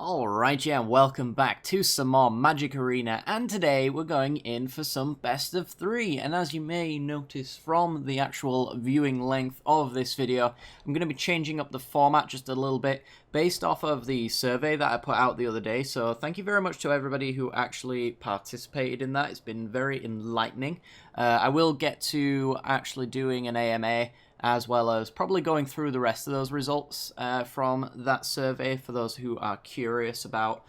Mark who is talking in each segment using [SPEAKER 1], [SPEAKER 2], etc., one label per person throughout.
[SPEAKER 1] Alright, yeah, welcome back to some more Magic Arena, and today we're going in for some best of 3, and as you may notice from the actual viewing length of this video, I'm going to be changing up the format just a little bit based off of the survey that I put out the other day, so thank you very much to everybody who actually participated in that. It's been very enlightening. I will get to actually doing an AMA, as well as probably going through the rest of those results from that survey for those who are curious about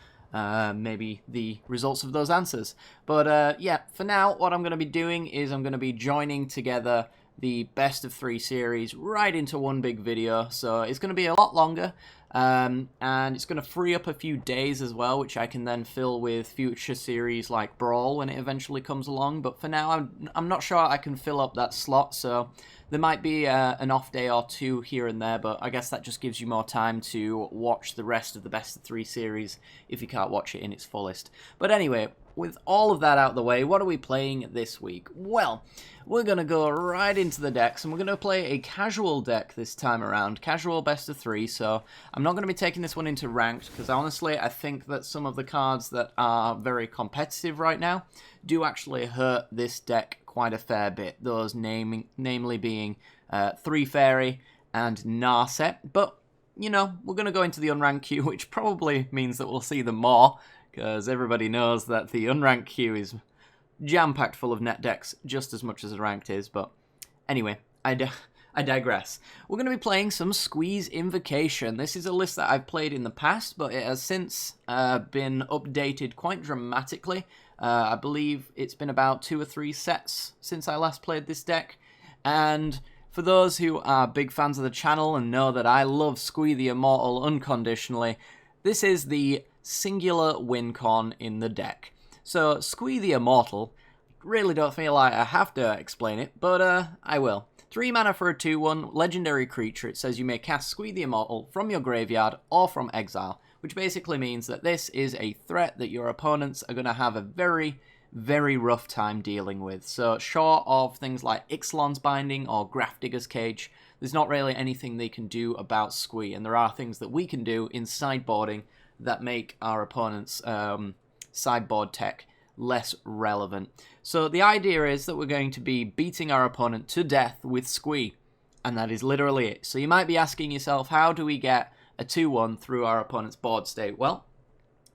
[SPEAKER 1] maybe the results of those answers. But yeah, for now, what I'm going to be doing is I'm going to be joining together the best of 3 series right into one big video, so it's going to be a lot longer, and it's going to free up a few days as well, which I can then fill with future series like Brawl when it eventually comes along. But for now, I'm not sure I can fill up that slot, so there might be an off day or two here and there, but I guess that just gives you more time to watch the rest of the best of 3 series if you can't watch it in its fullest. But anyway, with all of that out of the way, what are we playing this week? Well, we're going to go right into the decks, and we're going to play a casual deck this time around. Casual best of 3, so I'm not going to be taking this one into ranked, because honestly, I think that some of the cards that are very competitive right now do actually hurt this deck quite a fair bit. Those namely being 3 Fairy and Narset. But, you know, we're going to go into the unranked queue, which probably means that we'll see them more, because everybody knows that the unranked queue is jam-packed full of net decks just as much as the ranked is. But anyway, I digress. We're going to be playing some Squee's Invocation. This is a list that I've played in the past, but it has since been updated quite dramatically. I believe it's been about 2 or 3 sets since I last played this deck. And for those who are big fans of the channel and know that I love Squee the Immortal unconditionally, this is the singular win con in the deck. So, Squee the Immortal, really don't feel like I have to explain it, but I will. 3 mana for a 2/1 legendary creature. It says you may cast Squee the Immortal from your graveyard or from exile, which basically means that this is a threat that your opponents are going to have a very, very rough time dealing with. So short of things like Ixalan's Binding or Grafdigger's Cage, there's not really anything they can do about Squee, and there are things that we can do in sideboarding that make our opponent's sideboard tech less relevant. So the idea is that we're going to be beating our opponent to death with Squee, and that is literally it. So you might be asking yourself, how do we get a 2/1 through our opponent's board state? Well,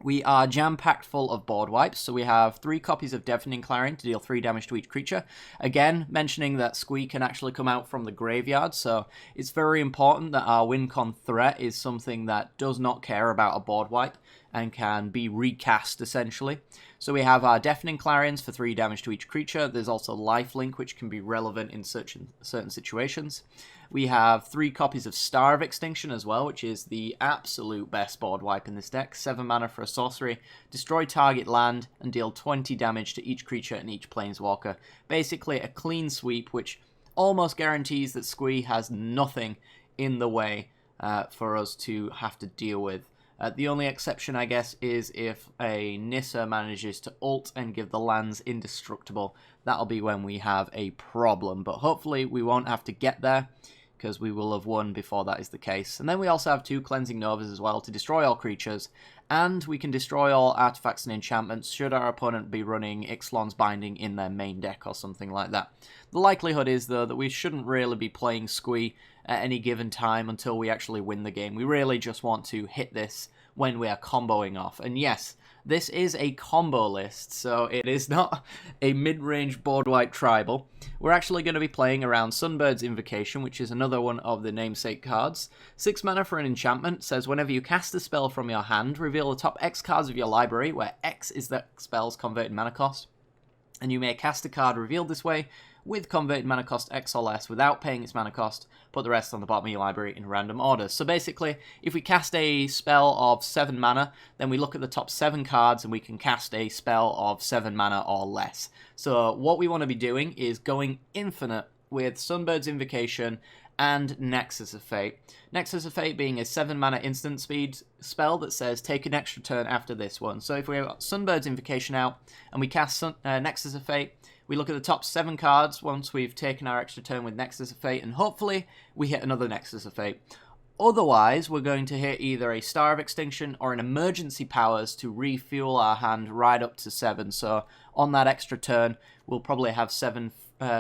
[SPEAKER 1] we are jam-packed full of board wipes, so we have 3 copies of Deafening Clarion to deal 3 damage to each creature. Again, mentioning that Squee can actually come out from the graveyard, so it's very important that our win-con threat is something that does not care about a board wipe and can be recast, essentially. So we have our Deafening Clarions for 3 damage to each creature. There's also Lifelink, which can be relevant in certain situations. We have 3 copies of Star of Extinction as well, which is the absolute best board wipe in this deck. 7 mana for a sorcery, destroy target land, and deal 20 damage to each creature and each planeswalker. Basically a clean sweep, which almost guarantees that Squee has nothing in the way for us to have to deal with. The only exception, I guess, is if a Nissa manages to ult and give the lands indestructible. That'll be when we have a problem, but hopefully we won't have to get there, because we will have won before that is the case. And then we also have 2 Cleansing Novas as well to destroy all creatures, and we can destroy all artifacts and enchantments should our opponent be running Ixalan's Binding in their main deck or something like that. The likelihood is, though, that we shouldn't really be playing Squee at any given time until we actually win the game. We really just want to hit this when we are comboing off. And yes, this is a combo list, so it is not a mid-range board wipe tribal. We're actually going to be playing around Sunbird's Invocation, which is another one of the namesake cards. 6 mana for an enchantment, says whenever you cast a spell from your hand, reveal the top X cards of your library, where X is the spell's converted mana cost. And you may cast a card revealed this way with converted mana cost X or less without paying its mana cost. Put the rest on the bottom of your library in random order. So basically, if we cast a spell of 7 mana, then we look at the top 7 cards and we can cast a spell of 7 mana or less. So what we want to be doing is going infinite with Sunbird's Invocation and Nexus of Fate. Nexus of Fate being a 7 mana instant speed spell that says take an extra turn after this one. So if we have Sunbird's Invocation out and we cast Nexus of Fate, we look at the top 7 cards once we've taken our extra turn with Nexus of Fate, and hopefully we hit another Nexus of Fate. Otherwise, we're going to hit either a Star of Extinction or an Emergency Powers to refuel our hand right up to 7. So on that extra turn, we'll probably have 7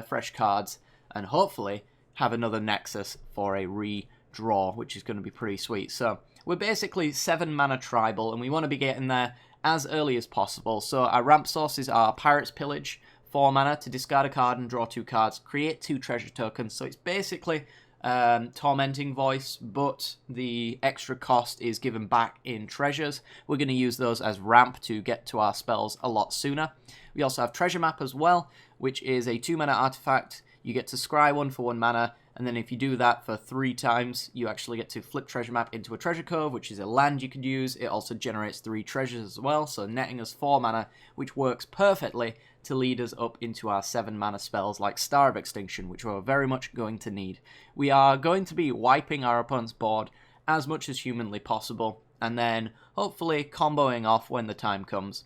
[SPEAKER 1] fresh cards and hopefully have another Nexus for a redraw, which is going to be pretty sweet. So we're basically 7 mana tribal, and we want to be getting there as early as possible. So our ramp sources are Pirate's Pillage, 4 mana to discard a card and draw 2 cards, create 2 treasure tokens. So it's basically Tormenting Voice, but the extra cost is given back in treasures. We're going to use those as ramp to get to our spells a lot sooner. We also have Treasure Map as well, which is a 2 mana artifact. You get to scry 1 for 1 mana, and then if you do that for 3 times, you actually get to flip Treasure Map into a Treasure Cove, which is a land you could use. It also generates 3 treasures as well, so netting us 4 mana, which works perfectly to lead us up into our 7 mana spells like Star of Extinction, which we're very much going to need. We are going to be wiping our opponent's board as much as humanly possible, and then hopefully comboing off when the time comes.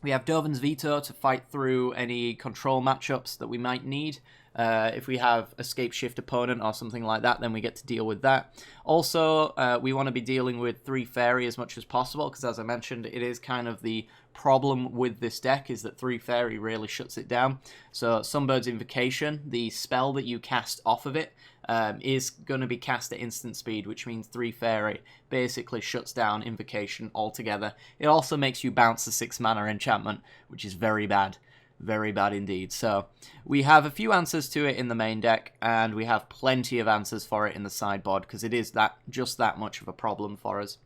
[SPEAKER 1] We have Dovin's Veto to fight through any control matchups that we might need. If we have Escape Shift opponent or something like that, then we get to deal with that. Also, we want to be dealing with 3 Fairy as much as possible, because as I mentioned, it is kind of the problem with this deck, is that 3 Fairy really shuts it down. So Sunbird's Invocation, the spell that you cast off of it, is going to be cast at instant speed, which means 3 Fairy basically shuts down Invocation altogether. It also makes you bounce the 6 mana enchantment, which is very bad. Very bad indeed. So we have a few answers to it in the main deck, and we have plenty of answers for it in the sideboard, because it is just that much of a problem for us.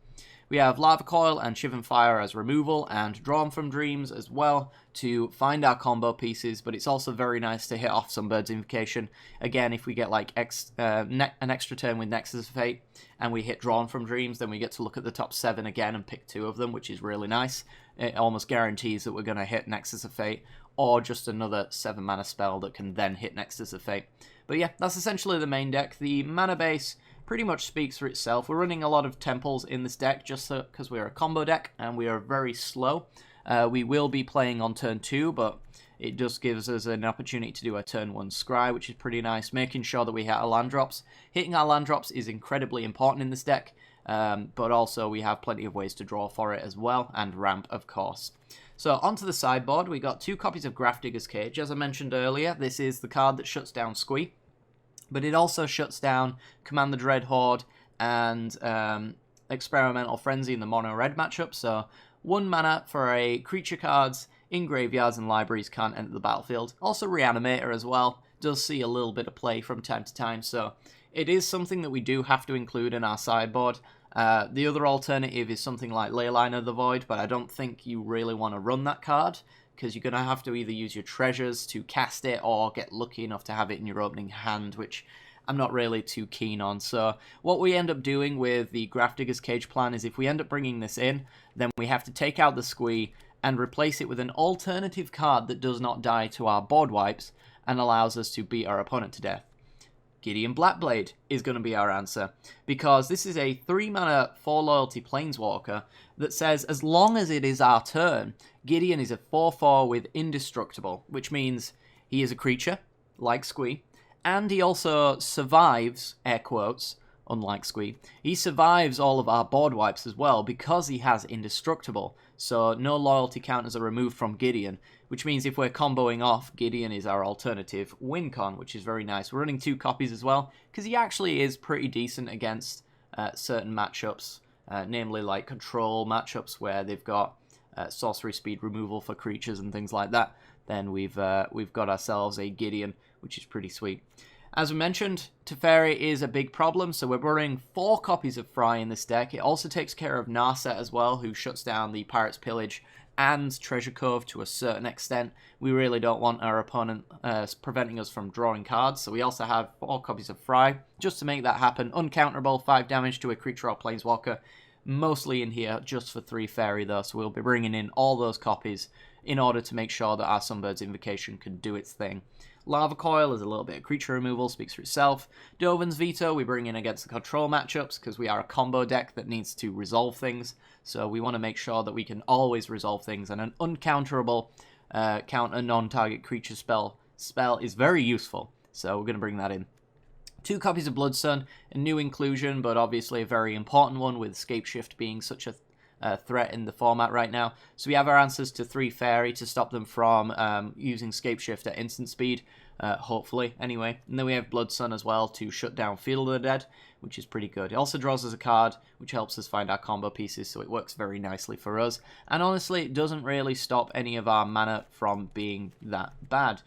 [SPEAKER 1] We have Lava Coil and Shivan Fire as removal, and Drawn from Dreams as well to find our combo pieces, but it's also very nice to hit off Sunbird's Invocation. Again, if we get like an extra turn with Nexus of Fate, and we hit Drawn from Dreams, then we get to look at the top 7 again and pick 2 of them, which is really nice. It almost guarantees that we're going to hit Nexus of Fate, or just another 7 mana spell that can then hit Nexus of Fate. But yeah, that's essentially the main deck. The mana base pretty much speaks for itself. We're running a lot of temples in this deck just because we're a combo deck and we are very slow. We will be playing on turn 2, but it just gives us an opportunity to do a turn 1 scry, which is pretty nice, making sure that we hit our land drops. Hitting our land drops is incredibly important in this deck, but also we have plenty of ways to draw for it as well, and ramp, of course. So onto the sideboard, we got 2 copies of Grafdigger's Cage. As I mentioned earlier, this is the card that shuts down Squee, but it also shuts down Command the Dread Horde and Experimental Frenzy in the mono-red matchup. So 1 mana for a creature cards in graveyards and libraries can't enter the battlefield. Also Reanimator as well does see a little bit of play from time to time, so it is something that we do have to include in our sideboard. The other alternative is something like Leyline of the Void, but I don't think you really want to run that card, because you're going to have to either use your treasures to cast it or get lucky enough to have it in your opening hand, which I'm not really too keen on. So what we end up doing with the Grafdigger's Cage plan is if we end up bringing this in, then we have to take out the Squee and replace it with an alternative card that does not die to our board wipes and allows us to beat our opponent to death. Gideon Blackblade is going to be our answer, because this is a 3 mana 4 loyalty planeswalker that says as long as it is our turn, Gideon is a 4/4 with indestructible, which means he is a creature, like Squee, and he also survives, air quotes, unlike Squee, he survives all of our board wipes as well because he has indestructible, so no loyalty counters are removed from Gideon, which means if we're comboing off, Gideon is our alternative win con, which is very nice. We're running 2 copies as well, because he actually is pretty decent against certain matchups, namely like control matchups where they've got sorcery speed removal for creatures and things like that. Then we've got ourselves a Gideon, which is pretty sweet. As we mentioned, Teferi is a big problem, so we're running 4 copies of Fry in this deck. It also takes care of Narset as well, who shuts down the Pirate's Pillage and Treasure Cove to a certain extent. We really don't want our opponent preventing us from drawing cards, so we also have 4 copies of Fry, just to make that happen. Uncounterable, 5 damage to a creature or planeswalker, mostly in here just for 3 Fairy though, so we'll be bringing in all those copies in order to make sure that our Sunbird's Invocation can do its thing. Lava Coil is a little bit of creature removal, speaks for itself. Dovin's Veto we bring in against the control matchups, because we are a combo deck that needs to resolve things, so we want to make sure that we can always resolve things, and an uncounterable counter non-target creature spell is very useful, so we're going to bring that in. 2 copies of Bloodsun, a new inclusion, but obviously a very important one with Scapeshift being such a threat in the format right now. So we have our answers to 3 Fairy to stop them from using Scapeshift at instant speed, hopefully, anyway. And then we have Bloodsun as well to shut down Field of the Dead, which is pretty good. It also draws us a card, which helps us find our combo pieces, so it works very nicely for us. And honestly, it doesn't really stop any of our mana from being that bad.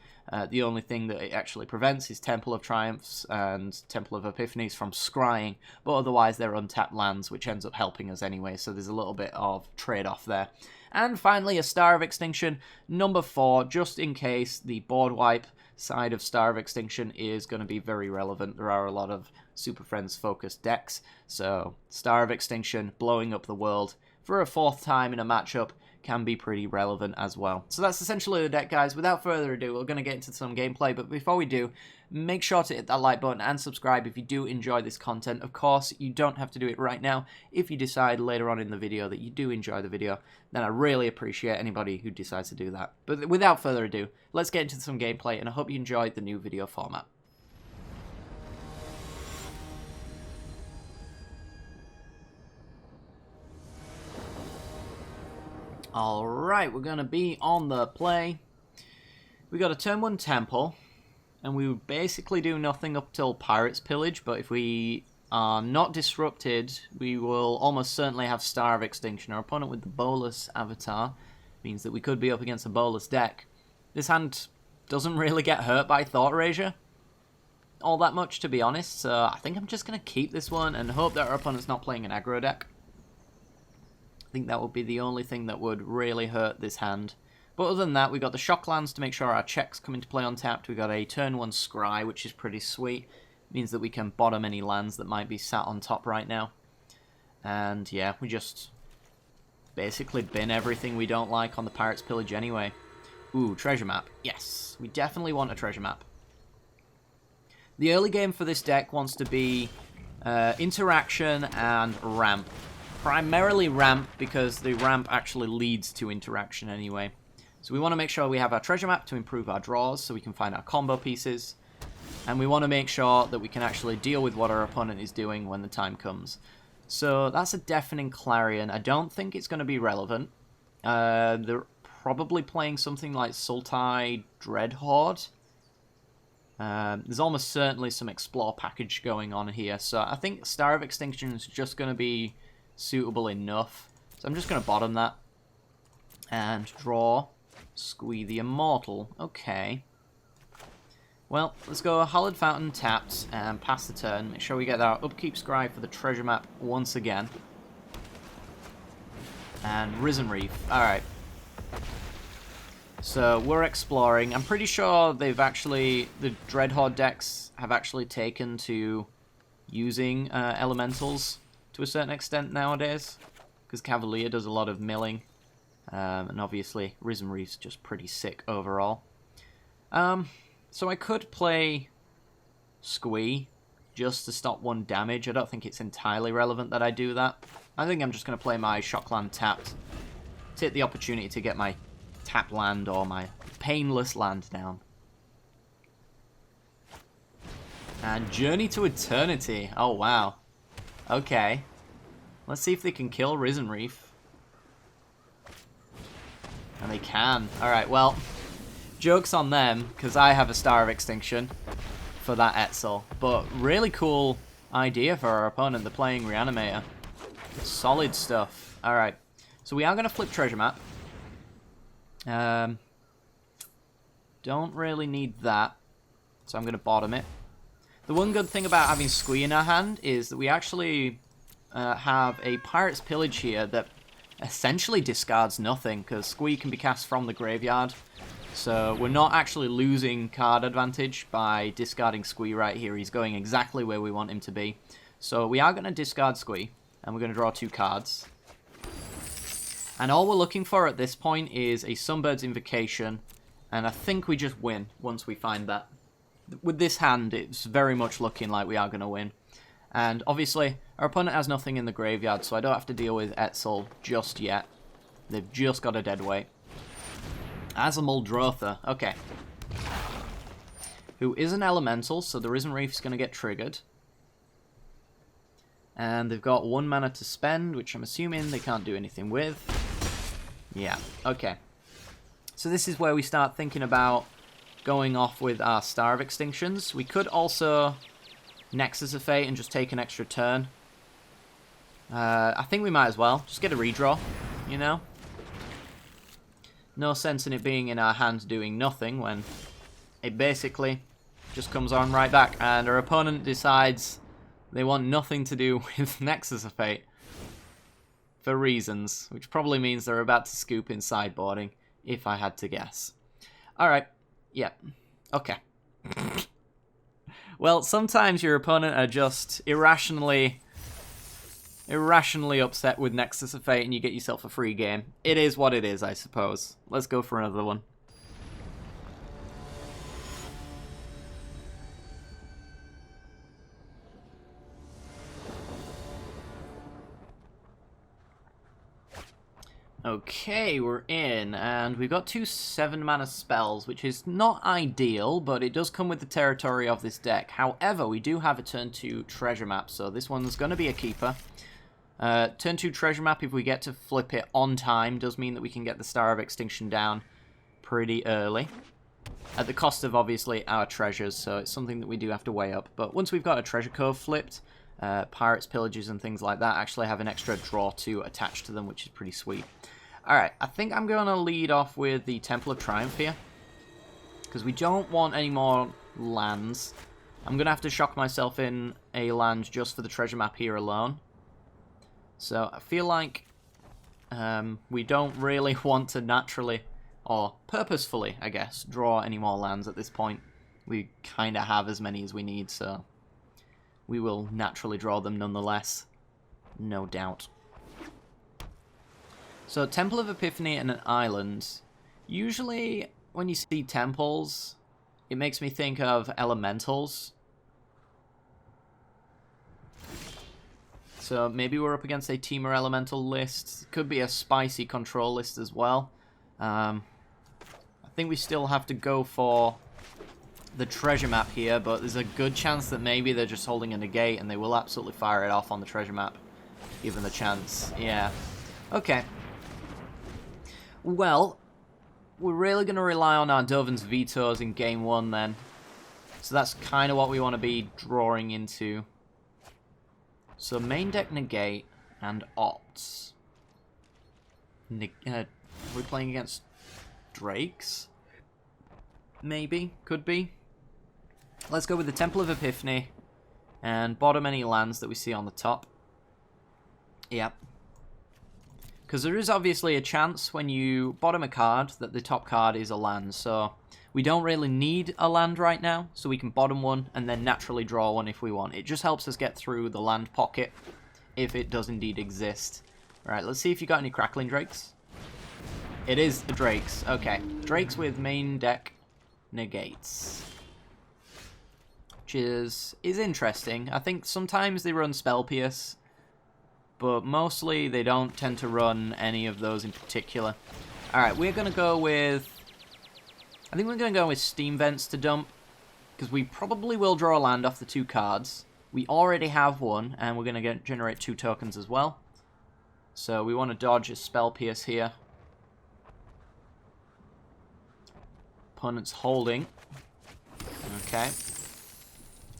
[SPEAKER 1] The only thing that it actually prevents is Temple of Triumphs and Temple of Epiphanies from scrying, but otherwise they're untapped lands, which ends up helping us anyway, so there's a little bit of trade-off there. And finally, a Star of Extinction, number 4, just in case the board wipe side of Star of Extinction is going to be very relevant. There are a lot of Super Friends focused decks, so Star of Extinction blowing up the world for a 4th time in a matchup can be pretty relevant as well. So that's essentially the deck, guys. Without further ado, we're going to get into some gameplay, but before we do, make sure to hit that like button and subscribe if you do enjoy this content. Of course, you don't have to do it right now. If you decide later on in the video that you do enjoy the video, then I really appreciate anybody who decides to do that. But without further ado, let's get into some gameplay, and I hope you enjoyed the new video format. Alright, we're going to be on the play. We got a turn 1 Temple, and we would basically do nothing up till Pirate's Pillage, but if we are not disrupted, we will almost certainly have Star of Extinction. Our opponent with the Bolas avatar means that we could be up against a Bolas deck. This hand doesn't really get hurt by Thought Erasure all that much, to be honest, so I think I'm just going to keep this one and hope that our opponent's not playing an aggro deck. I think that would be the only thing that would really hurt this hand. But other than that, we got the shock lands to make sure our checks come into play untapped. We got a turn 1 Scry, which is pretty sweet. It means that we can bottom any lands that might be sat on top right now. And yeah, we just basically bin everything we don't like on the Pirate's Pillage anyway. Ooh, treasure map. Yes, we definitely want a treasure map. The early game for this deck wants to be interaction and ramp. Primarily ramp, because the ramp actually leads to interaction anyway. So we want to make sure we have our treasure map to improve our draws so we can find our combo pieces. And we want to make sure that we can actually deal with what our opponent is doing when the time comes. So that's a Deafening Clarion. I don't think it's going to be relevant. They're probably playing something like Sultai Dreadhorde. There's almost certainly some Explore package going on here. So I think Star of Extinction is just going to be suitable enough. So I'm just going to bottom that and draw Squee the Immortal. Okay. Well, let's go Hallowed Fountain tapped and pass the turn. Make sure we get our Upkeep Scry for the treasure map once again. And Risen Reef. Alright. So we're exploring. I'm pretty sure they've actually, the Dreadhorde decks have actually taken to using elementals to a certain extent nowadays, because Cavalier does a lot of milling, and obviously Risen Reef's just pretty sick overall. So I could play Squee just to stop 1 damage. I don't think it's entirely relevant that I do that. I think I'm just going to play my Shockland tapped, take the opportunity to get my tap land or my painless land down. And Journey to Eternity. Oh wow. Okay. Let's see if they can kill Risen Reef. And they can. Alright, well, joke's on them, because I have a Star of Extinction for that Etzel. But really cool idea for our opponent. They're playing Reanimator. Solid stuff. Alright, so we are going to flip treasure map. Don't really need that, so I'm going to bottom it. The one good thing about having Squee in our hand is that we actually have a Pirate's Pillage here that essentially discards nothing, because Squee can be cast from the graveyard. So we're not actually losing card advantage by discarding Squee right here. He's going exactly where we want him to be. So we are going to discard Squee, and we're going to draw 2 cards. And all we're looking for at this point is a Sunbird's Invocation, and I think we just win once we find that. With this hand, it's very much looking like we are going to win. And obviously, our opponent has nothing in the graveyard, so I don't have to deal with Etzel just yet. They've just got a deadweight. As a Muldrotha. Okay. who is an elemental, so the Risen Reef's going to get triggered. And they've got 1 mana to spend, which I'm assuming they can't do anything with. Yeah, okay. So this is where we start thinking about going off with our Star of Extinctions. We could also Nexus of Fate and just take an extra turn. I think we might as well. Just get a redraw, you know? No sense in it being in our hands doing nothing when it basically just comes on right back. And our opponent decides they want nothing to do with Nexus of Fate. For reasons, which probably means they're about to scoop in sideboarding, if I had to guess. Alright, yeah, okay. Well, sometimes your opponent are just irrationally upset with Nexus of Fate and you get yourself a free game. It is what it is, I suppose. Let's go for another one. Okay, we're in, and we've got 2 7-mana spells, which is not ideal, but it does come with the territory of this deck. However, we do have a turn 2 treasure map, so this one's going to be a keeper. Turn 2 treasure map, if we get to flip it on time, does mean that we can get the Star of Extinction down pretty early. At the cost of, obviously, our treasures, so it's something that we do have to weigh up. But once we've got a treasure cove flipped, pirates, pillages, and things like that actually have an extra draw 2 attached to them, which is pretty sweet. Alright, I think I'm going to lead off with the Temple of Triumph here, because we don't want any more lands. I'm going to have to shock myself in a land just for the treasure map here alone. So I feel like we don't really want to naturally, or purposefully, I guess, draw any more lands at this point. We kind of have as many as we need, so we will naturally draw them nonetheless. No doubt. So, Temple of Epiphany and an island. Usually, when you see temples, it makes me think of elementals. So, maybe we're up against a Temur Elemental list. Could be a spicy control list as well. I think we still have to go for the treasure map here, but there's a good chance that maybe they're just holding a negate and they will absolutely fire it off on the treasure map, given the chance. Yeah. Okay. Well, we're really going to rely on our Dovin's Vetoes in game 1 then. So that's kind of what we want to be drawing into. So main deck negate and opts. Are we playing against Drakes? Maybe, could be. Let's go with the Temple of Epiphany and bottom any lands that we see on the top. Yep. Because there is obviously a chance when you bottom a card that the top card is a land, so we don't really need a land right now, so we can bottom one and then naturally draw one if we want. It just helps us get through the land pocket, if it does indeed exist. Alright, let's see if you got any Crackling Drakes. It is the Drakes, okay. Drakes with main deck negates. Which is interesting. I think sometimes they run Spell Pierce, but mostly they don't tend to run any of those in particular. Alright, we're going to go with... I think we're going to go with Steam Vents to dump, because we probably will draw a land off the 2 cards. We already have one, and we're going to generate 2 tokens as well. So we want to dodge a Spell Pierce here. Opponent's holding. Okay.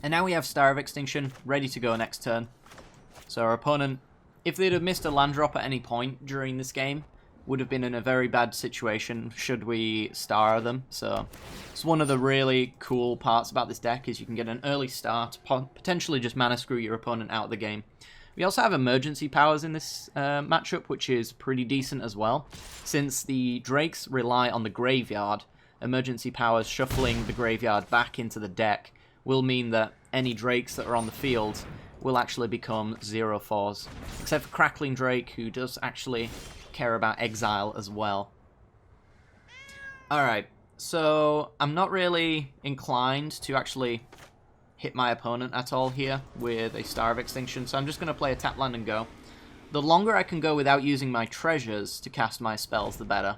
[SPEAKER 1] And now we have Star of Extinction, ready to go next turn. So our opponent, if they'd have missed a land drop at any point during this game, would have been in a very bad situation should we star them. So it's one of the really cool parts about this deck is you can get an early start, potentially just mana screw your opponent out of the game. We also have emergency powers in this matchup, which is pretty decent as well. Since the Drakes rely on the graveyard, emergency powers shuffling the graveyard back into the deck will mean that any Drakes that are on the field will actually become 0/4s. Except for Crackling Drake, who does actually care about exile as well. Alright, so I'm not really inclined to actually hit my opponent at all here with a Star of Extinction, so I'm just going to play a tap land and go. The longer I can go without using my treasures to cast my spells, the better.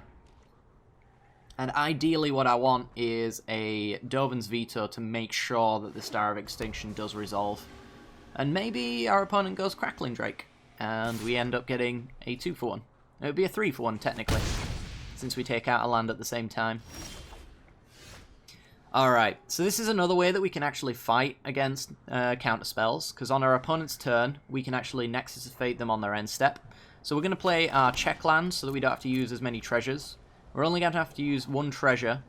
[SPEAKER 1] And ideally what I want is a Dovin's Veto to make sure that the Star of Extinction does resolve. And maybe our opponent goes Crackling Drake, and we end up getting a 2-for-1. It would be a 3-for-1 technically, since we take out a land at the same time. Alright, so this is another way that we can actually fight against counter spells, because on our opponent's turn, we can actually Nexus of Fate them on their end step. So we're going to play our check land so that we don't have to use as many treasures. We're only going to have to use one treasure.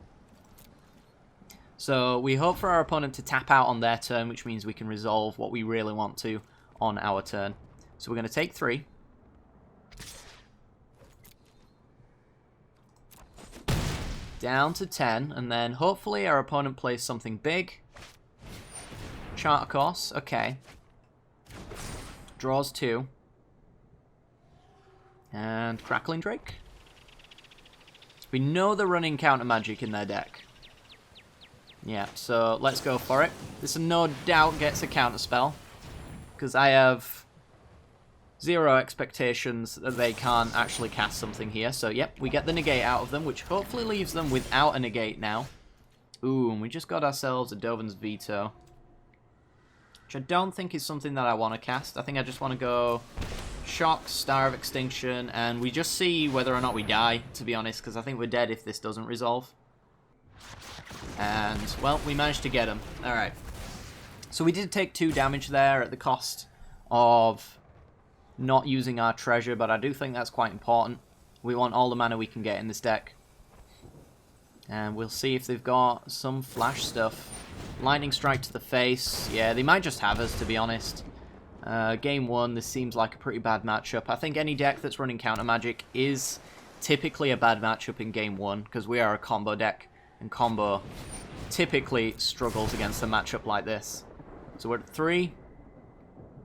[SPEAKER 1] So we hope for our opponent to tap out on their turn, which means we can resolve what we really want to on our turn. So we're going to take 3. Down to 10, and then hopefully our opponent plays something big. Charter Course, okay. Draws 2. And Crackling Drake. We know they're running counter magic in their deck. Yeah, so let's go for it. This no doubt gets a counter spell, because I have 0 expectations that they can't actually cast something here. So yep, we get the negate out of them, which hopefully leaves them without a negate now. Ooh, and we just got ourselves a Dovin's Veto, which I don't think is something that I want to cast. I think I just want to go Shock, Star of Extinction, and we just see whether or not we die, to be honest, because I think we're dead if this doesn't resolve. And, well, we managed to get him. Alright. So we did take 2 damage there at the cost of not using our treasure, but I do think that's quite important. We want all the mana we can get in this deck. And we'll see if they've got some flash stuff. Lightning Strike to the face. Yeah, they might just have us, to be honest. Game 1, this seems like a pretty bad matchup. I think any deck that's running counter magic is typically a bad matchup in Game 1, because we are a combo deck, and combo typically struggles against a matchup like this. So we're at 3.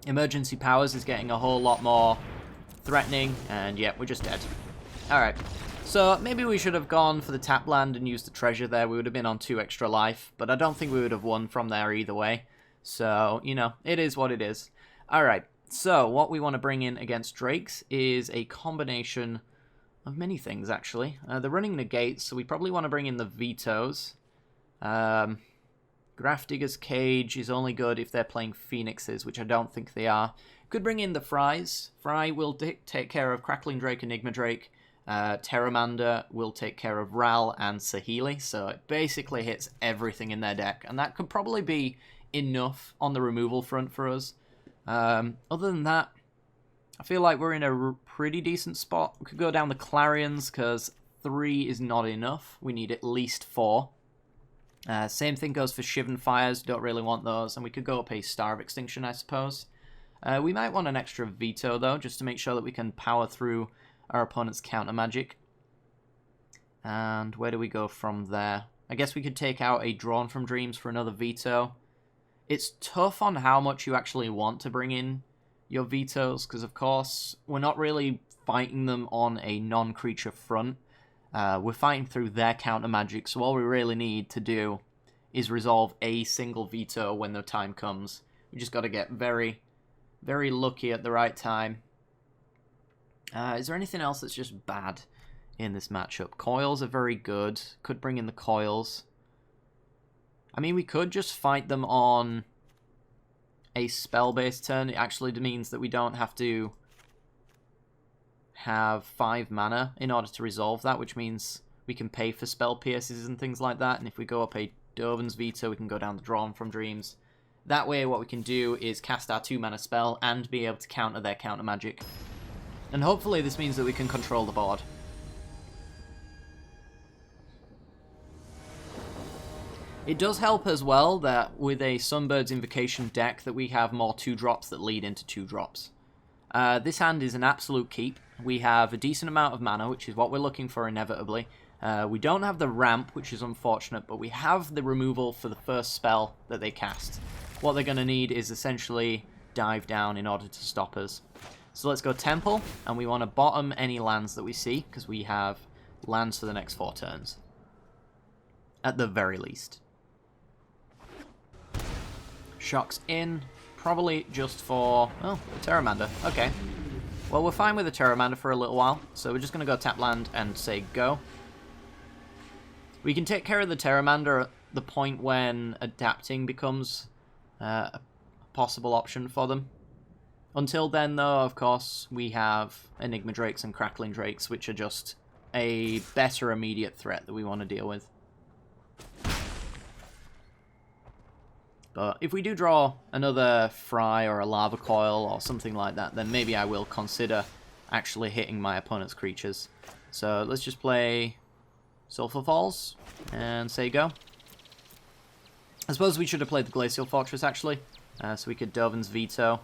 [SPEAKER 1] Emergency Powers is getting a whole lot more threatening, and yeah, we're just dead. Alright, so maybe we should have gone for the tap land and used the treasure there. We would have been on 2 extra life, but I don't think we would have won from there either way. So, you know, it is what it is. Alright, so what we want to bring in against Drakes is a combination of many things, actually. They're running negates, so we probably want to bring in the vetoes. Grafdigger's Cage is only good if they're playing Phoenixes, which I don't think they are. Could bring in the Fries. Fry will take care of Crackling Drake, Enigma Drake. Terramander will take care of Ral and Saheeli, so it basically hits everything in their deck, and that could probably be enough on the removal front for us. Other than that, I feel like we're in a pretty decent spot. We could go down the Clarions, because 3 is not enough. We need at least 4. Same thing goes for Shivan Fires, don't really want those. And we could go up a Star of Extinction, I suppose. We might want an extra Veto, though, just to make sure that we can power through our opponent's counter magic. And where do we go from there? I guess we could take out a Drawn from Dreams for another Veto. It's tough on how much you actually want to bring in your vetoes, because of course we're not really fighting them on a non-creature front. We're fighting through their counter magic, so all we really need to do is resolve a single veto when the time comes. We just got to get very, very lucky at the right time. Is there anything else that's just bad in this matchup? Coils are very good. Could bring in the coils. I mean, we could just fight them on a spell-based turn. It actually means that we don't have to have 5 mana in order to resolve that, which means we can pay for spell pierces and things like that. And if we go up a Dovin's Veto, we can go down the Drawn from Dreams. That way, what we can do is cast our 2-mana spell and be able to counter their counter magic. And hopefully this means that we can control the board. It does help as well that with a Sunbird's Invocation deck that we have more 2-drops that lead into 2-drops. This hand is an absolute keep. We have a decent amount of mana, which is what we're looking for inevitably. We don't have the ramp, which is unfortunate, but we have the removal for the first spell that they cast. What they're going to need is essentially dive down in order to stop us. So let's go Temple, and we want to bottom any lands that we see, because we have lands for the next 4 turns. At the very least. Shocks in, probably just for... oh, a Terramander. Okay. Well, we're fine with a Terramander for a little while, so we're just going to go tap land and say go. We can take care of the Pteramander at the point when adapting becomes a possible option for them. Until then, though, of course, we have Enigma Drakes and Crackling Drakes, which are just a better immediate threat that we want to deal with. But if we do draw another Fry or a Lava Coil or something like that, then maybe I will consider actually hitting my opponent's creatures. So let's just play Sulphur Falls and say go. I suppose we should have played the Glacial Fortress, actually, so we could Dovin's Veto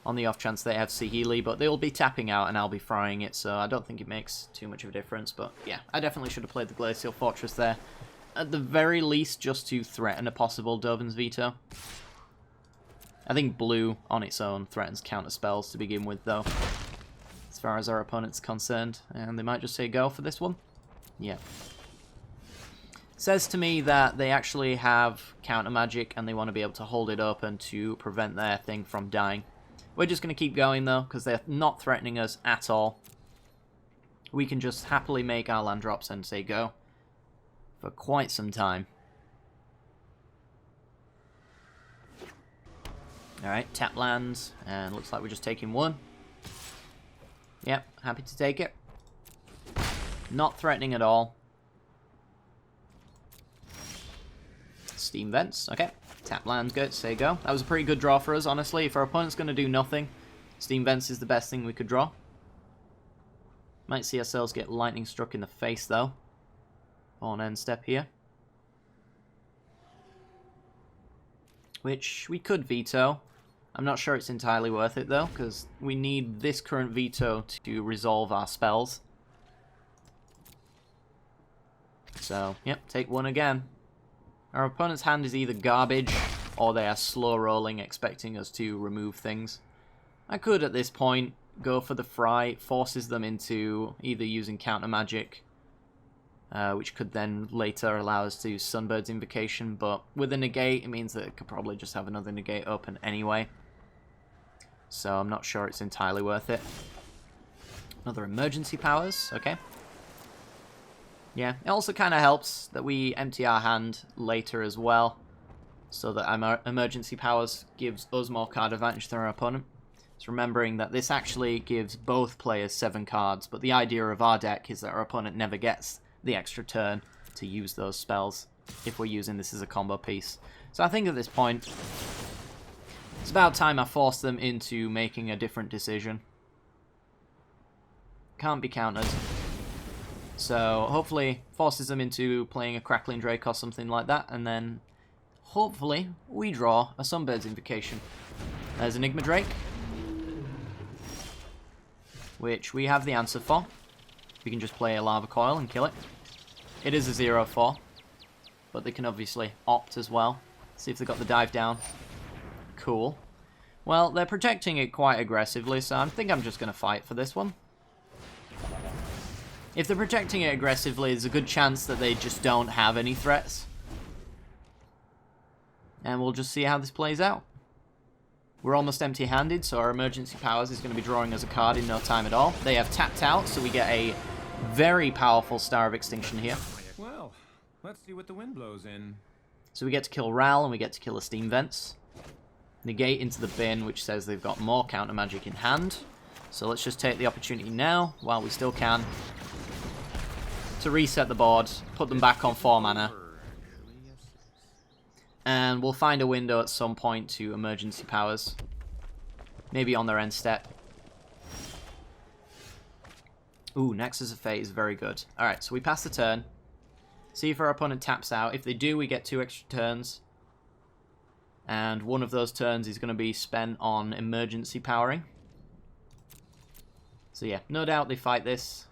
[SPEAKER 1] on the off chance they have Saheeli, but they'll be tapping out and I'll be frying it, so I don't think it makes too much of a difference. But yeah, I definitely should have played the Glacial Fortress there. At the very least, just to threaten a possible Dovin's Veto. I think blue on its own threatens counter spells to begin with, though, as far as our opponent's concerned. And they might just say go for this one. Yeah. Says to me that they actually have counter magic and they want to be able to hold it open to prevent their thing from dying. We're just going to keep going, though, because they're not threatening us at all. We can just happily make our land drops and say go for quite some time. Alright, tap lands, and looks like we're just taking one. Yep, happy to take it. Not threatening at all. Steam Vents, okay. Tap lands, good, say go. That was a pretty good draw for us, honestly. If our opponent's going to do nothing, Steam Vents is the best thing we could draw. Might see ourselves get lightning struck in the face, though, on end step here. Which we could veto. I'm not sure it's entirely worth it, though, because we need this current veto to resolve our spells. So, yep, take one again. Our opponent's hand is either garbage, or they are slow rolling, expecting us to remove things. I could, at this point, go for the Fry. It forces them into either using counter magic, which could then later allow us to Sunbird's Invocation, but with a negate, it means that it could probably just have another negate open anyway. So I'm not sure it's entirely worth it. Another emergency powers, okay. Yeah, it also kind of helps that we empty our hand later as well, so that our emergency powers gives us more card advantage than our opponent. So remembering that this actually gives both players 7 cards, but the idea of our deck is that our opponent never gets the extra turn to use those spells if we're using this as a combo piece. So I think at this point, it's about time I force them into making a different decision. Can't be countered. So hopefully forces them into playing a Crackling Drake or something like that, and then hopefully we draw a Sunbird's Invocation. There's Enigma Drake, which we have the answer for. We can just play a Lava Coil and kill it. It is a 0-4, but they can obviously opt as well. See if they got the dive down. Cool. Well, they're protecting it quite aggressively, so I think I'm just going to fight for this one. If they're protecting it aggressively, there's a good chance that they just don't have any threats. And we'll just see how this plays out. We're almost empty-handed, so our emergency powers is going to be drawing us a card in no time at all. They have tapped out, so we get a very powerful Star of Extinction here.
[SPEAKER 2] Well, let's see what the wind blows in.
[SPEAKER 1] So we get to kill Ral, and we get to kill the Steam Vents. Negate into the bin, which says they've got more counter magic in hand. So let's just take the opportunity now, while we still can, to reset the board, put them back on 4 mana. And we'll find a window at some point to emergency powers. Maybe on their end step. Ooh, Nexus of Fate is very good. Alright, so we pass the turn. See if our opponent taps out. If they do, we get 2 extra turns. And one of those turns is going to be spent on emergency powering. So yeah, no doubt they fight this.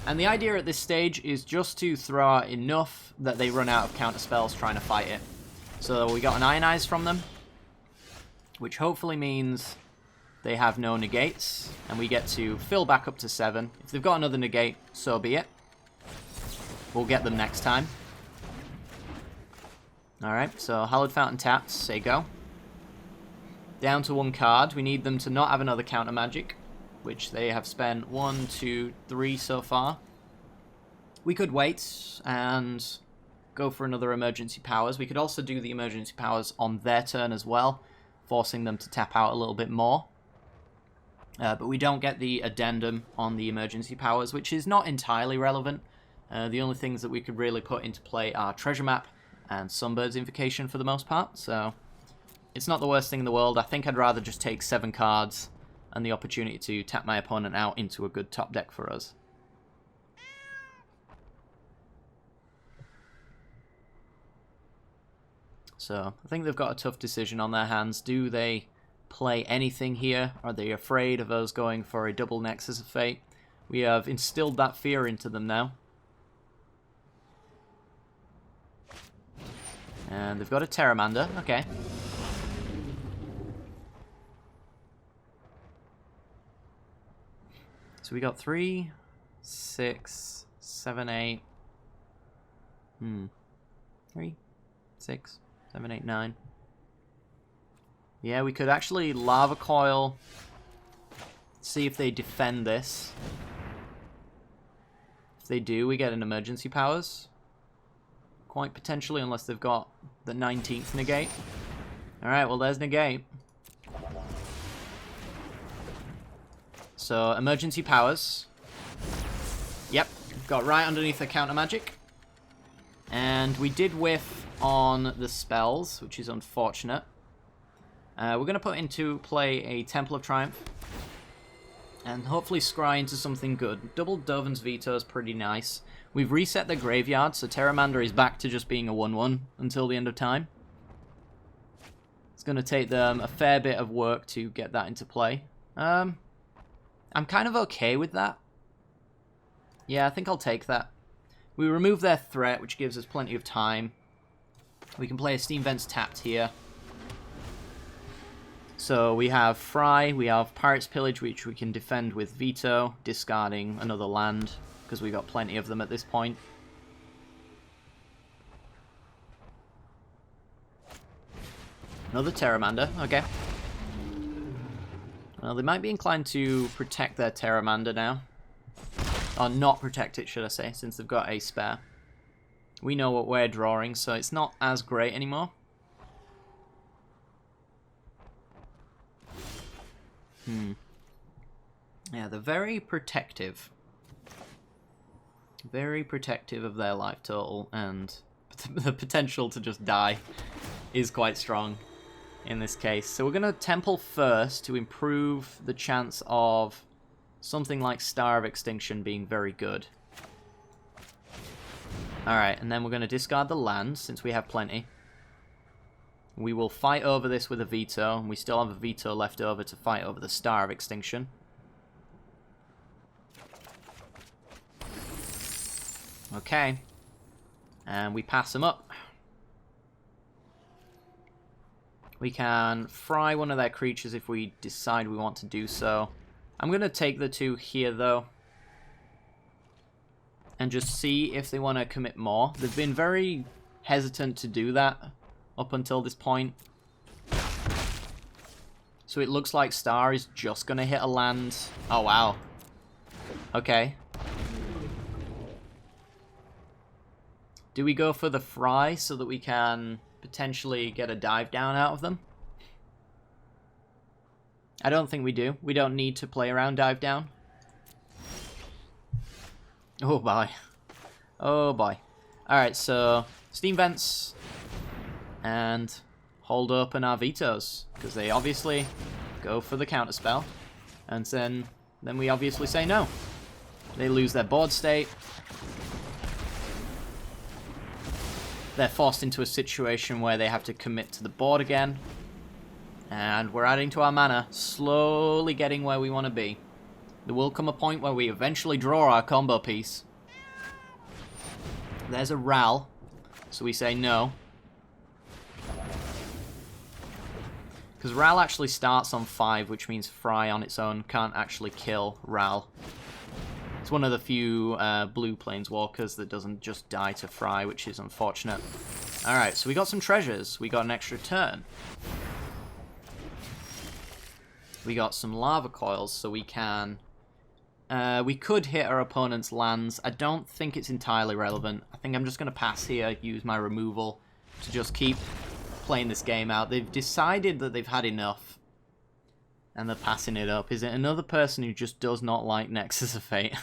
[SPEAKER 1] And the idea at this stage is just to throw out enough that they run out of counter spells trying to fight it. So we got an Ionize from them, which hopefully means they have no negates, and we get to fill back up to 7. If they've got another negate, so be it. We'll get them next time. Alright, so Hallowed Fountain tapped, say go. Down to 1 card. We need them to not have another counter magic, which they have spent 1, 2, 3 so far. We could wait and go for another emergency powers. We could also do the emergency powers on their turn as well, forcing them to tap out a little bit more. But we don't get the addendum on the emergency powers, which is not entirely relevant. The only things that we could really put into play are Treasure Map and Sunbird's Invocation for the most part, so it's not the worst thing in the world. I think I'd rather just take 7 cards and the opportunity to tap my opponent out into a good top deck for us. So, I think they've got a tough decision on their hands. Do they play anything here? Are they afraid of us going for a double Nexus of Fate? We have instilled that fear into them now. And they've got a Terramander, okay. So we got 3, 6, 7, 8. 3, 6, 7, 8, 9. Yeah, we could actually Lava Coil, see if they defend this. If they do, we get an emergency powers. Quite potentially, unless they've got the 19th negate. Alright, well there's negate. So, emergency powers. Yep, got right underneath the counter magic. And we did whiff on the spells, which is unfortunate. We're going to put into play a Temple of Triumph. And hopefully scry into something good. Double Dovin's Veto is pretty nice. We've reset the graveyard, so Terramander is back to just being a 1-1 until the end of time. It's going to take them a fair bit of work to get that into play. I'm kind of okay with that. Yeah, I think I'll take that. We remove their threat, which gives us plenty of time. We can play a Steam Vents tapped here. So we have Fry, we have Pirate's Pillage, which we can defend with Veto, discarding another land, because we got plenty of them at this point. Another Terramander, okay. Well, they might be inclined to protect their Terramander now. Or not protect it, should I say, since they've got a spare. We know what we're drawing, so it's not as great anymore. Yeah, they're very protective. Very protective of their life total, and the potential to just die is quite strong in this case. So we're going to Temple first to improve the chance of something like Star of Extinction being very good. Alright, and then we're going to discard the land, since we have plenty. We will fight over this with a Veto, and we still have a Veto left over to fight over the Star of Extinction. Okay. And we pass them up. We can fry one of their creatures if we decide we want to do so. I'm going to take the 2 here, though. And just see if they want to commit more. They've been very hesitant to do that up until this point. So it looks like Star is just going to hit a land. Oh, wow. Okay. Do we go for the Fry so that we can potentially get a dive down out of them? I don't think we do. We don't need to play around dive down. Oh boy. Oh boy. Alright, so Steam Vents and hold open our Vetoes, because they obviously go for the counterspell, and then we obviously say no. They lose their board state. They're forced into a situation where they have to commit to the board again. And we're adding to our mana, slowly getting where we want to be. There will come a point where we eventually draw our combo piece. There's a Ral, so we say no. Because Ral actually starts on 5, which means Fry on its own can't actually kill Ral. It's one of the few blue planeswalkers that doesn't just die to Fry, which is unfortunate. Alright, so we got some treasures. We got an extra turn. We got some lava coils, so we can We could hit our opponent's lands. I don't think it's entirely relevant. I think I'm just going to pass here, use my removal to just keep playing this game out. They've decided that they've had enough, and they're passing it up. Is it another person who just does not like Nexus of Fate?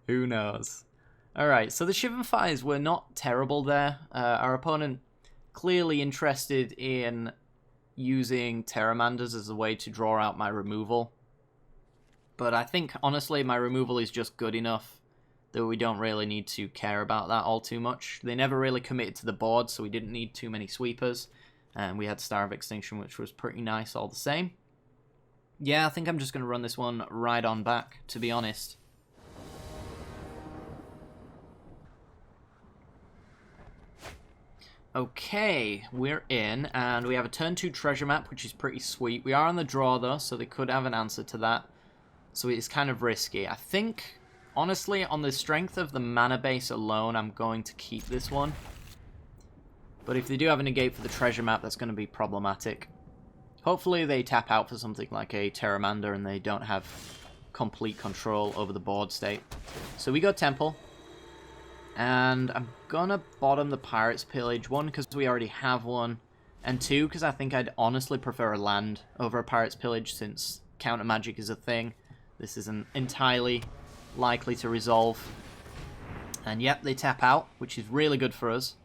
[SPEAKER 1] Who knows? Alright, so the Shivan Fires were not terrible there. Our opponent clearly interested in using Terramanders as a way to draw out my removal. But I think, honestly, my removal is just good enough that we don't really need to care about that all too much. They never really committed to the board, so we didn't need too many sweepers. And we had Star of Extinction, which was pretty nice all the same. Yeah, I think I'm just going to run this one right on back, to be honest. Okay, we're in, and we have a turn 2 treasure map, which is pretty sweet. We are on the draw, though, so they could have an answer to that. So it's kind of risky. I think, honestly, on the strength of the mana base alone, I'm going to keep this one. But if they do have a negate for the treasure map, that's going to be problematic. Hopefully they tap out for something like a Terramander and they don't have complete control over the board state. So we go Temple. And I'm gonna bottom the Pirate's Pillage. 1, because we already have one. And 2, because I think I'd honestly prefer a land over a Pirate's Pillage, since counter magic is a thing. This isn't entirely likely to resolve. And yep, they tap out, which is really good for us.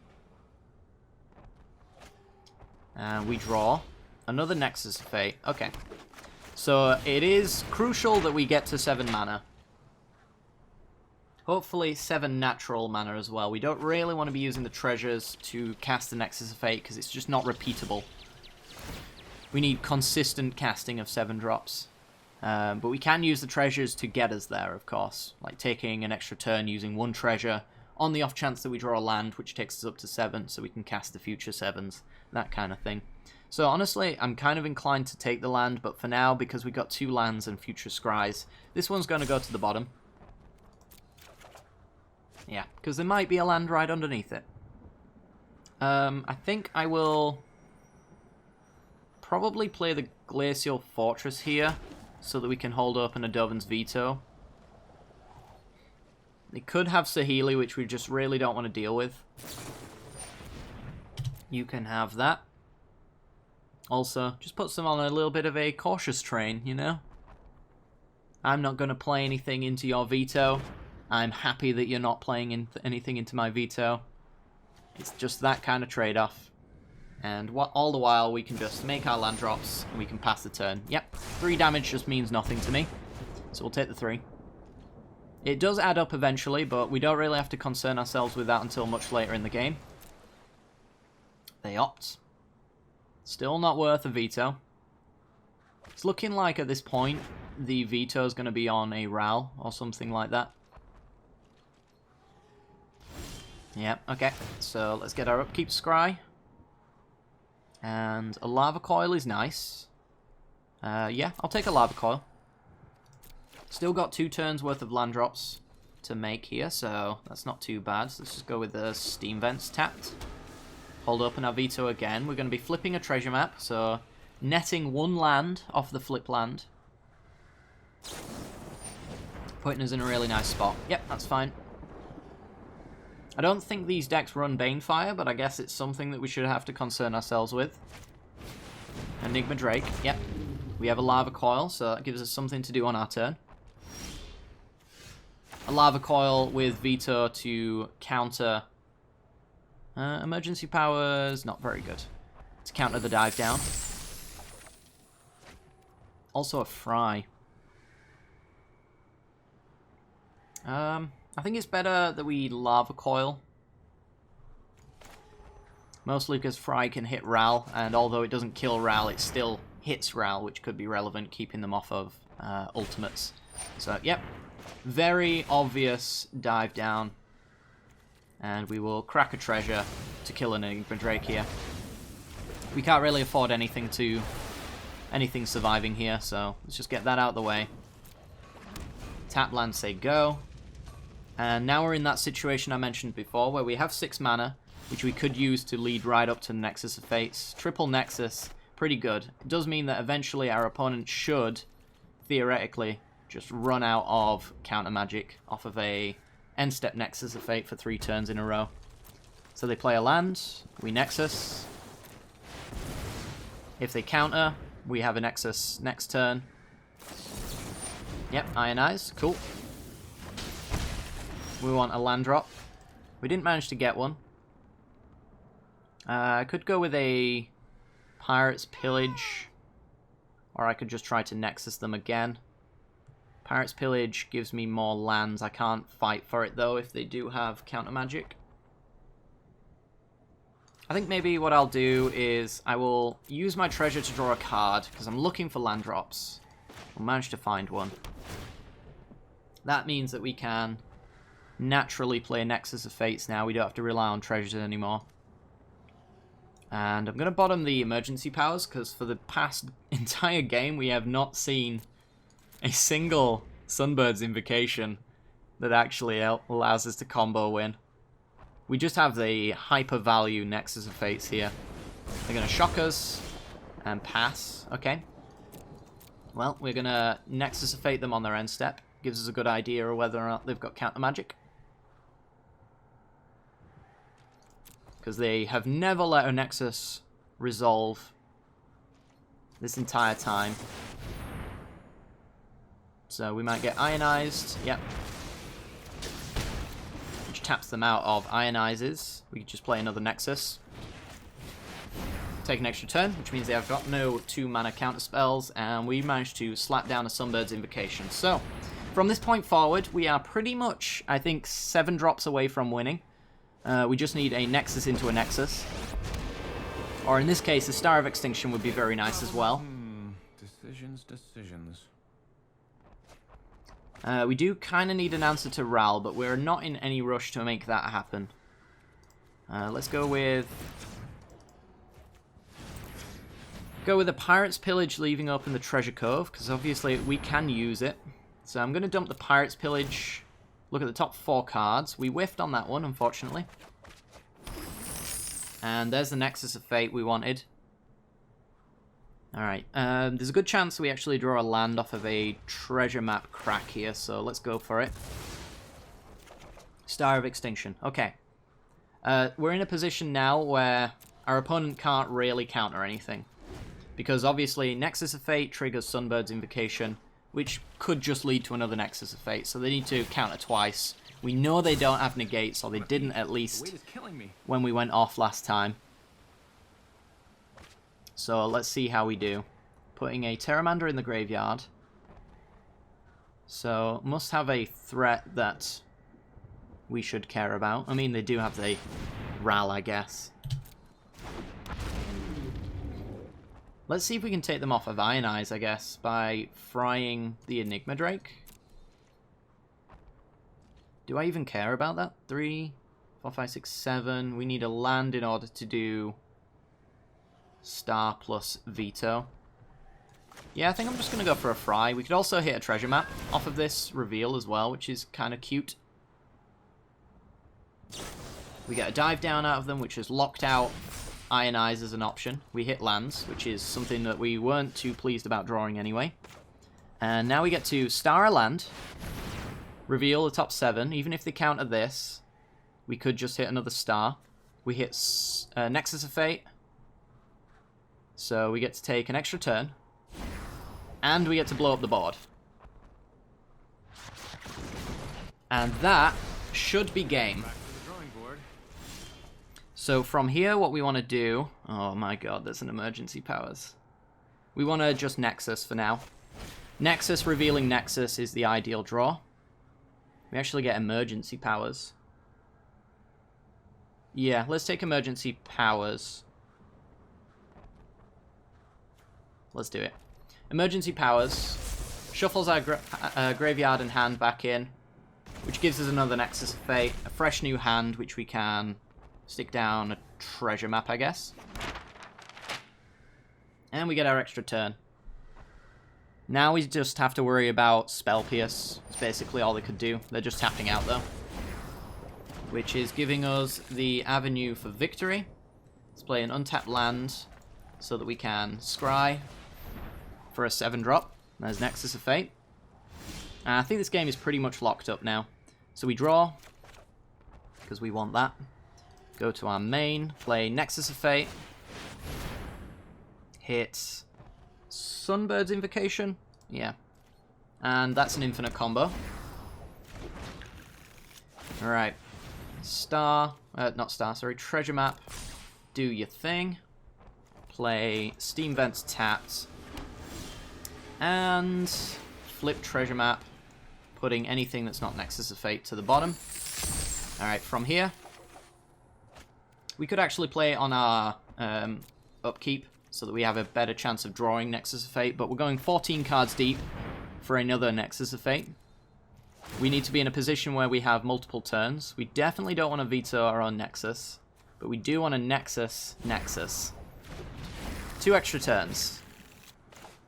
[SPEAKER 1] And we draw another Nexus of Fate. Okay. So it is crucial that we get to 7 mana. Hopefully 7 natural mana as well. We don't really want to be using the treasures to cast the Nexus of Fate because it's just not repeatable. We need consistent casting of 7 drops. But we can use the treasures to get us there, of course. Like taking an extra turn using 1 treasure on the off chance that we draw a land, which takes us up to 7, so we can cast the future 7s. That kind of thing. So honestly, I'm kind of inclined to take the land, but for now, because we got 2 lands and future scries, this one's going to go to the bottom. Yeah, because there might be a land right underneath it. I think I will probably play the Glacial Fortress here, so that we can hold open a Dovin's Veto. They could have Saheeli, which we just really don't want to deal with. You can have that. Also, just puts them on a little bit of a cautious train, you know? I'm not going to play anything into your veto. I'm happy that you're not playing anything into my veto. It's just that kind of trade-off. And all the while, we can just make our land drops, and we can pass the turn. Yep, 3 damage just means nothing to me. So we'll take the 3. It does add up eventually, but we don't really have to concern ourselves with that until much later in the game. They opt. Still not worth a veto. It's looking like at this point, the veto is going to be on a Ral or something like that. Yeah, okay. So let's get our upkeep scry. And a lava coil is nice. Yeah, I'll take a lava coil. Still got 2 turns worth of land drops to make here, so that's not too bad. So let's just go with the steam vents tapped. Hold open our veto again. We're going to be flipping a treasure map, so netting 1 land off the flip land. Putting us in a really nice spot. Yep, that's fine. I don't think these decks run Banefire, but I guess it's something that we should have to concern ourselves with. Enigma Drake, yep. We have a Lava Coil, so that gives us something to do on our turn. A Lava Coil with Veto to counter... emergency powers, not very good. To counter the dive down. Also a Fry. I think it's better that we Lava Coil. Mostly because Fry can hit Ral, and although it doesn't kill Ral, it still hits Ral, which could be relevant, keeping them off of ultimates. So, yep. Very obvious dive down. And we will crack a treasure to kill an Enigma Drake here. We can't really afford anything surviving here, so let's just get that out of the way. Tap land, say go. And now we're in that situation I mentioned before, where we have 6 mana, which we could use to lead right up to the Nexus of Fates. Triple Nexus, pretty good. It does mean that eventually our opponent should, theoretically, just run out of counter magic off of a end step Nexus of Fate for 3 turns in a row. So they play a land, we Nexus. If they counter, we have a Nexus next turn. Yep, Ionize, cool. We want a land drop. We didn't manage to get one. I could go with a Pirate's Pillage, or I could just try to Nexus them again. Pirate's Pillage gives me more lands. I can't fight for it though if they do have counter magic. I think maybe what I'll do is I will use my treasure to draw a card because I'm looking for land drops. We'll manage to find one. That means that we can naturally play Nexus of Fates now. We don't have to rely on treasures anymore. And I'm going to bottom the emergency powers because for the past entire game we have not seen a single Sunbird's Invocation that actually allows us to combo win. We just have the hyper value Nexus of Fates here. They're going to shock us and pass. Okay. Well, we're going to Nexus of Fate them on their end step. Gives us a good idea of whether or not they've got counter magic. Because they have never let a Nexus resolve this entire time. So we might get Ionized. Yep. Which taps them out of Ionizes. We could just play another Nexus. Take an extra turn, which means they have got no 2-mana counter spells, and we managed to slap down a Sunbird's Invocation. So, from this point forward, we are pretty much, I think, 7 drops away from winning. We just need a Nexus into a Nexus. Or in this case, a Star of Extinction would be very nice as well.
[SPEAKER 2] Decisions.
[SPEAKER 1] We do kind of need an answer to Ral, but we're not in any rush to make that happen. Let's go with a Pirate's Pillage, leaving open the Treasure Cove, because obviously we can use it. So I'm going to dump the Pirate's Pillage. Look at the top 4 cards. We whiffed on that one, unfortunately. And there's the Nexus of Fate we wanted. Alright, there's a good chance we actually draw a land off of a treasure map crack here, so let's go for it. Star of Extinction. Okay. We're in a position now where our opponent can't really counter anything. Because obviously Nexus of Fate triggers Sunbird's Invocation, which could just lead to another Nexus of Fate, so they need to counter twice. We know they don't have negates, or they didn't at least when we went off last time. So let's see how we do. Putting a Terramander in the graveyard. So must have a threat that we should care about. I mean, they do have the Ral, I guess. Let's see if we can take them off of Ionize, I guess, by frying the Enigma Drake. Do I even care about that? 3, 4, 5, 6, 7. We need a land in order to do Star plus Veto. Yeah, I think I'm just going to go for a fry. We could also hit a treasure map off of this reveal as well, which is kind of cute. We get a dive down out of them, which is locked out Ionize as an option. We hit lands, which is something that we weren't too pleased about drawing anyway. And now we get to star a land, reveal the top 7. Even if they counter this, we could just hit another star. We hit Nexus of Fate, so we get to take an extra turn, and we get to blow up the board. And that should be game. So from here, what we want to do... Oh my god, there's an emergency powers. We want to just Nexus for now. Nexus revealing Nexus is the ideal draw. We actually get emergency powers. Yeah, let's take emergency powers. Let's do it. Emergency powers. Shuffles our graveyard and hand back in, which gives us another Nexus of Fate. A fresh new hand, which we can... stick down a treasure map, I guess. And we get our extra turn. Now we just have to worry about Spell Pierce. It's basically all they could do. They're just tapping out, though. Which is giving us the avenue for victory. Let's play an untapped land so that we can scry for a 7-drop. There's Nexus of Fate. I think this game is pretty much locked up now. So we draw, because we want that. Go to our main, play Nexus of Fate. Hit Sunbird's Invocation. Yeah. And that's an infinite combo. Alright. Treasure Map. Do your thing. Play Steam Vents tapped. And flip Treasure Map, putting anything that's not Nexus of Fate to the bottom. Alright, from here, we could actually play on our upkeep, so that we have a better chance of drawing Nexus of Fate, but we're going 14 cards deep for another Nexus of Fate. We need to be in a position where we have multiple turns. We definitely don't want to veto our own Nexus, but we do want a Nexus. 2 extra turns.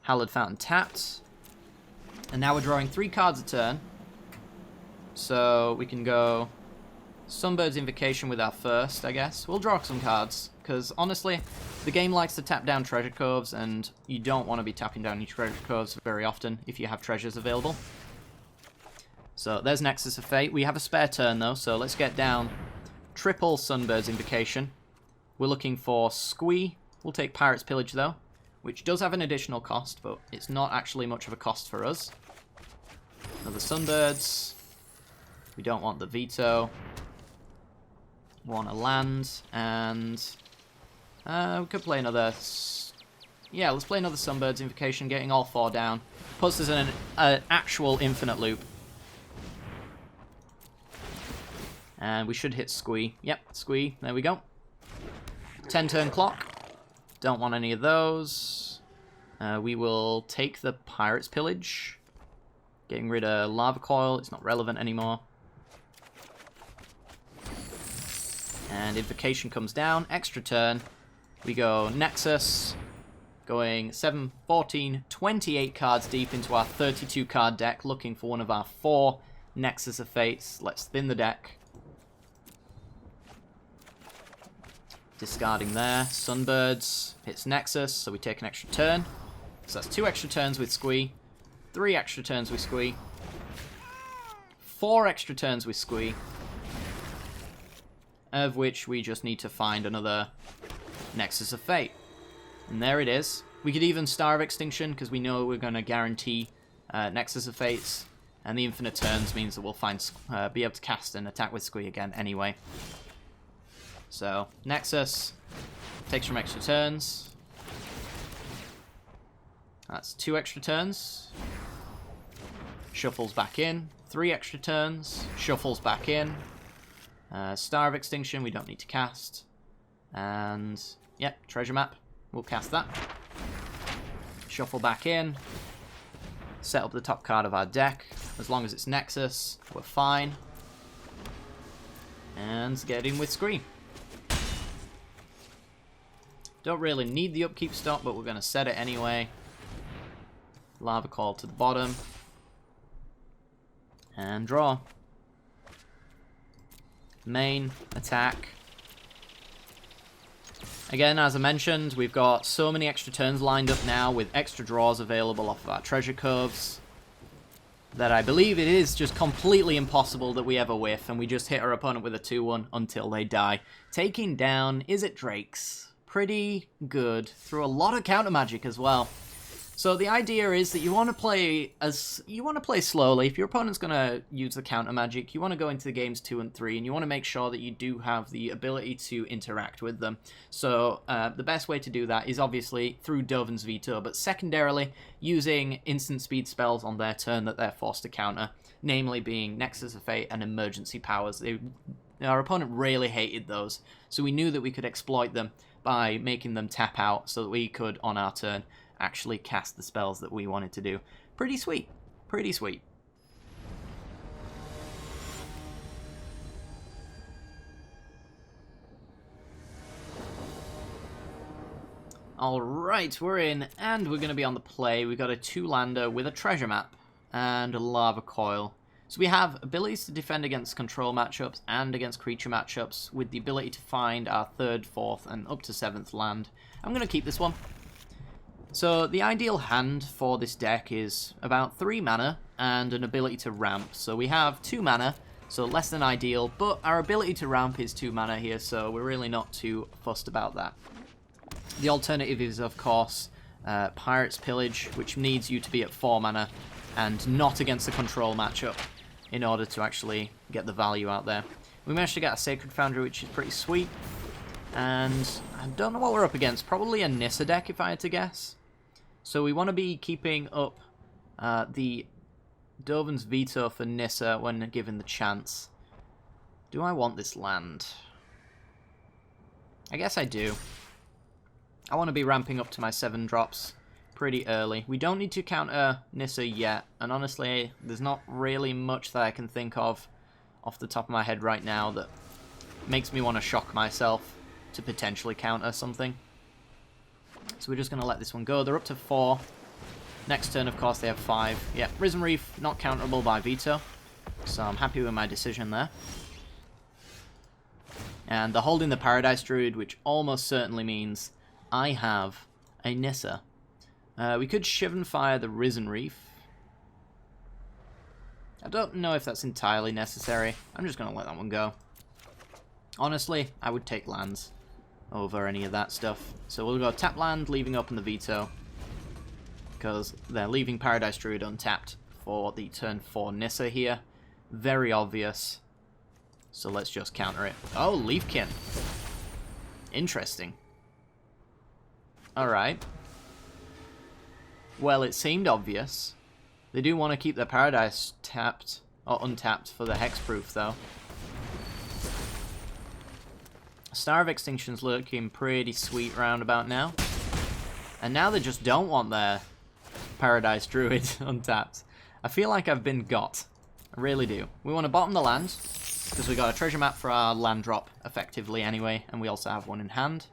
[SPEAKER 1] Hallowed Fountain tapped. And now we're drawing 3 cards a turn. So we can go Sunbird's Invocation with our first, I guess. We'll draw some cards, because honestly, the game likes to tap down treasure coves, and you don't want to be tapping down your treasure coves very often if you have treasures available. So there's Nexus of Fate. We have a spare turn though, so let's get down triple Sunbird's Invocation. We're looking for Squee. We'll take Pirate's Pillage though, which does have an additional cost, but it's not actually much of a cost for us. Another Sunbirds. We don't want the veto. We want a land, and we could play another... Yeah, let's play another Sunbird's Invocation, getting all 4 down. Puts us in an actual infinite loop. And we should hit Squee. Yep, Squee. There we go. 10-turn clock. Don't want any of those. We will take the Pirate's Pillage. Getting rid of Lava Coil. It's not relevant anymore. And Invocation comes down. Extra turn. We go Nexus. Going 7, 14, 28 cards deep into our 32 card deck. Looking for one of our 4 Nexus of Fates. Let's thin the deck. Discarding there. Sunbirds hits Nexus, so we take an extra turn. So that's 2 extra turns with Squee. 3 extra turns with Squee. 4 extra turns with Squee. Of which we just need to find another Nexus of Fate. And there it is. We could even Star of Extinction, because we know we're going to guarantee Nexus of Fates. And the infinite turns means that we'll be able to cast and attack with Squee again anyway. So, Nexus takes from extra turns. That's 2 extra turns. Shuffles back in. 3 extra turns. Shuffles back in. Star of Extinction, we don't need to cast. And, yep, Treasure Map. We'll cast that. Shuffle back in. Set up the top card of our deck. As long as it's Nexus, we're fine. And get in with Squee. Don't really need the upkeep stop, but we're going to set it anyway. Lava Coil to the bottom. And draw. Main, attack. Again, as I mentioned, we've got so many extra turns lined up now with extra draws available off of our treasure coves that I believe it is just completely impossible that we ever whiff and we just hit our opponent with a 2-1 until they die. Taking down, is it Drakes? Pretty good. Through a lot of counter magic as well. So the idea is that you want to play slowly. If your opponent's going to use the counter magic, you want to go into the games 2 and 3, and you want to make sure that you do have the ability to interact with them. So the best way to do that is obviously through Dovin's Veto, but secondarily using instant speed spells on their turn that they're forced to counter, namely being Nexus of Fate and Emergency Powers. Our opponent really hated those, so we knew that we could exploit them by making them tap out so that we could, on our turn, actually cast the spells that we wanted to do. Pretty sweet. Pretty sweet. Alright, we're in, and we're going to be on the play. We've got a 2-lander with a treasure map and a lava coil. So we have abilities to defend against control matchups and against creature matchups with the ability to find our 3rd, 4th, and up to 7th land. I'm going to keep this one. So the ideal hand for this deck is about 3 mana and an ability to ramp. So we have 2 mana, so less than ideal, but our ability to ramp is 2 mana here, so we're really not too fussed about that. The alternative is, of course, Pirate's Pillage, which needs you to be at 4 mana and not against the control matchup in order to actually get the value out there. We managed to get a Sacred Foundry, which is pretty sweet, and I don't know what we're up against. Probably a Nissa deck, if I had to guess. So we want to be keeping up the Dovin's Veto for Nissa when given the chance. Do I want this land? I guess I do. I want to be ramping up to my 7 drops pretty early. We don't need to counter Nissa yet, and honestly, there's not really much that I can think of off the top of my head right now that makes me want to shock myself to potentially counter something. So we're just going to let this one go. They're up to 4. Next turn, of course, they have 5. Yeah, Risen Reef, not counterable by Veto, so I'm happy with my decision there. And they're holding the Paradise Druid, which almost certainly means I have a Nissa. We could Shivan Fire the Risen Reef. I don't know if that's entirely necessary. I'm just going to let that one go. Honestly, I would take lands over any of that stuff. So we'll go tap land, leaving open the Veto, because they're leaving Paradise Druid untapped for the turn 4 Nissa here. Very obvious. So let's just counter it. Oh, Leafkin. Interesting. Alright. Well, it seemed obvious. They do want to keep their Paradise tapped, or untapped for the Hexproof, though. Star of Extinction's looking pretty sweet round about now. And now they just don't want their Paradise Druid untapped. I feel like I've been got. I really do. We want to bottom the land, because we got a treasure map for our land drop, effectively, anyway, and we also have one in hand.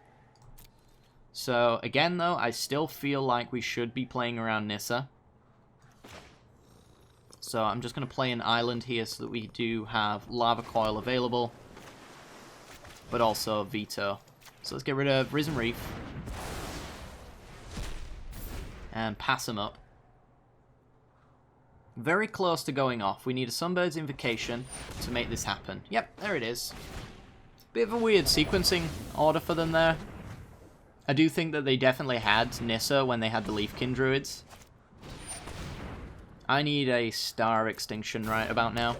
[SPEAKER 1] So, again, though, I still feel like we should be playing around Nissa. So I'm just going to play an island here so that we do have Lava Coil available, but also Veto. So let's get rid of Risen Reef and pass them up. Very close to going off. We need a Sunbird's Invocation to make this happen. Yep, there it is. Bit of a weird sequencing order for them there. I do think that they definitely had Nissa when they had the Leafkin Druids. I need a Star Extinction right about now.